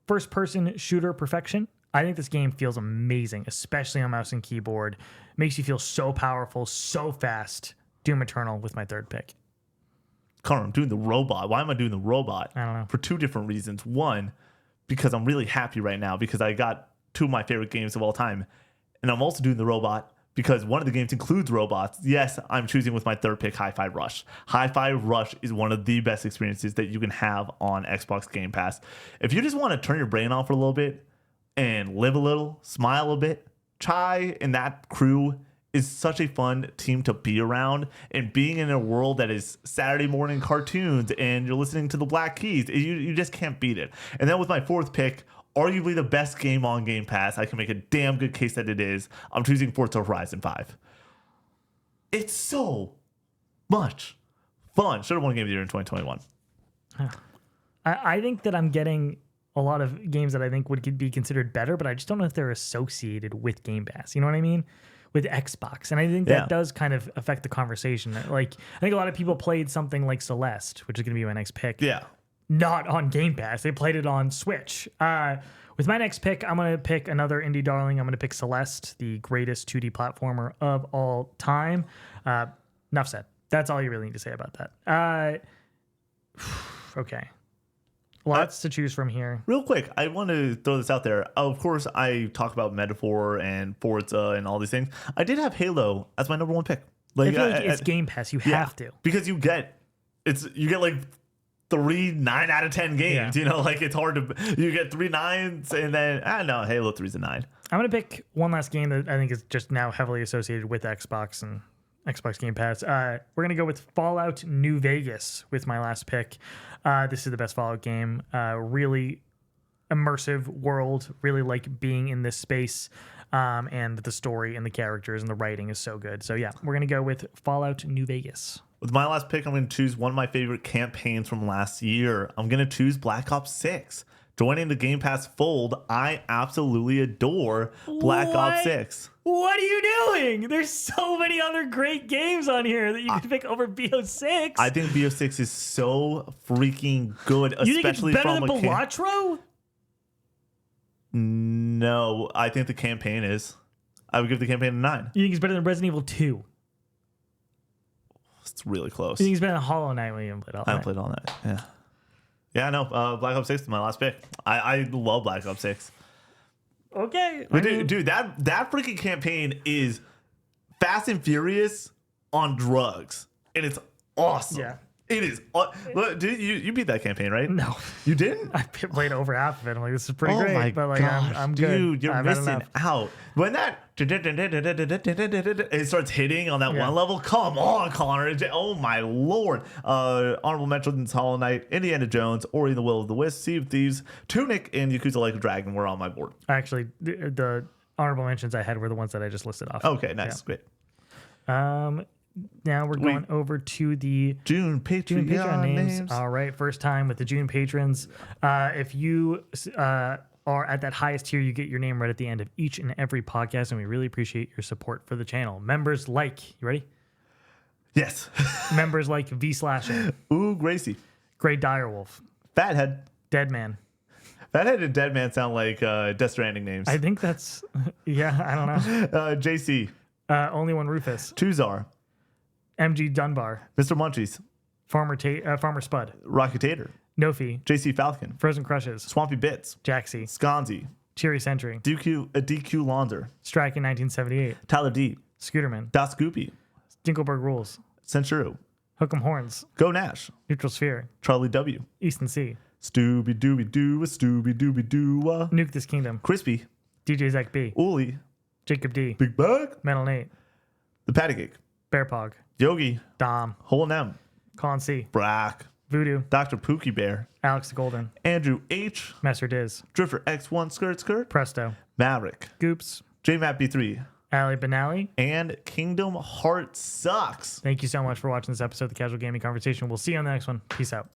first-person shooter perfection. I think this game feels amazing, especially on mouse and keyboard. Makes you feel so powerful, so fast. Doom Eternal with my third pick. Connor, I'm doing the robot. Why am I doing the robot? I don't know. For 2 different reasons. One, because I'm really happy right now because I got 2 of my favorite games of all time. And I'm also doing the robot because one of the games includes robots. Yes, I'm choosing with my third pick, Hi-Fi Rush. Hi-Fi Rush is one of the best experiences that you can have on Xbox Game Pass. If you just want to turn your brain off for a little bit and live a little, smile a bit, Chai and that crew is such a fun team to be around, and being in a world that is Saturday morning cartoons and you're listening to the Black Keys, you just can't beat it. And then with my fourth pick, arguably the best game on Game Pass, I can make a damn good case that it is. I'm choosing Forza Horizon 5. It's so much fun. Should have won Game of the Year in 2021. I think that I'm getting a lot of games that I think would be considered better, but I just don't know if they're associated with Game Pass. You know what I mean? With Xbox. And I think that does kind of affect the conversation. Like, I think a lot of people played something like Celeste, which is going to be my next pick. Yeah. Not on Game Pass. They played it on Switch. With my next pick, I'm going to pick another indie darling. I'm going to pick Celeste, the greatest 2D platformer of all time. Enough said. That's all you really need to say about that. Okay. Lots to choose from here. Real quick, I want to throw this out there. Of course, I talk about Metaphor and Forza and all these things. I did have Halo as my number 1 pick. Like, I feel like it's Game Pass. You have to. Because you get like 3 9 out of 10 games. Yeah. You know, like it's hard to, you get 3 9s and then, I don't know, Halo 3's a 9. I'm going to pick one last game that I think is just now heavily associated with Xbox and Xbox Game Pass. We're going to go with Fallout New Vegas with my last pick. This is the best Fallout game. Really immersive world. Really like being in this space. And the story and the characters and the writing is so good. So yeah, we're going to go with Fallout New Vegas. With my last pick, I'm going to choose one of my favorite campaigns from last year. I'm going to choose Black Ops 6. Joining the Game Pass fold, I absolutely adore Black Ops 6. What are you doing? There's so many other great games on here that you can pick over BO6. I think BO6 is so freaking good, you especially think it's better from than Balatro? No, I think the campaign is. I would give the campaign a 9. You think it's better than Resident Evil 2? It's really close. You think it's better than Hollow Knight when you haven't played Hollow Knight? I haven't played all that. Yeah. Yeah, no. Black Ops 6 is my last pick. I love Black Ops 6. Okay. Dude, that freaking campaign is Fast and Furious on drugs. And it's awesome. Yeah. It is. Look, dude, you beat that campaign, right? No. You didn't? I played over half of it. I'm like, this is pretty great. My but like, gosh, I'm good. dude, you're I've had missing enough. out. When that it starts hitting on that Yeah. one level, come on, Connor. Oh my lord. Honorable mentions: Hollow Knight, Indiana Jones, Ori and the Will of the Wisp, Sea of Thieves, Tunic, and Yakuza Like a Dragon were on my board. Actually, the honorable mentions I had were the ones that I just listed off. Okay, nice, great. Now we're going over to the June Patreon names. All right, first time with the June patrons. If you are at that highest tier, you get your name right at the end of each and every podcast, and we really appreciate your support for the channel. Members like, you ready? Yes. Members like V Slashing, Ooh, Gracie. Grey Direwolf, Fathead. Deadman. Fathead and Deadman sound like Death Stranding names. I think that's, yeah, I don't know. JC. Only One Rufus, Tuzar. MG Dunbar, Mr. Munchies. Farmer Spud, Rocky Tater. Nofi, JC Falcon. Frozen Crushes, Swampy Bits. Jaxie, Sconzi. Cheery Sentry, DQ Lonzer. Strike in 1978, Tyler D. Scooterman, Das Goopy. Jinkleberg Rules. Centuro. Hook'em Horns. Go Nash. Neutral Sphere. Charlie W. Easton C. Stooby Dooby Doo, a Stooby Dooby Doo. Nuke This Kingdom. Crispy. DJ Zach B. Uli. Jacob D. Big Bag. Metal Nate. The Patty Cake. Bear Pog. Yogi. Dom. Hole M. Colin C. Brack. Voodoo. Dr. Pookie Bear. Alex the Golden. Andrew H. Master Diz. Drifter X1 Skirt. Presto. Maverick. Goops. JMAP B3. Ali Benali. And Kingdom Heart Sucks. Thank you so much for watching this episode of the Casual Gaming Conversation. We'll see you on the next one. Peace out.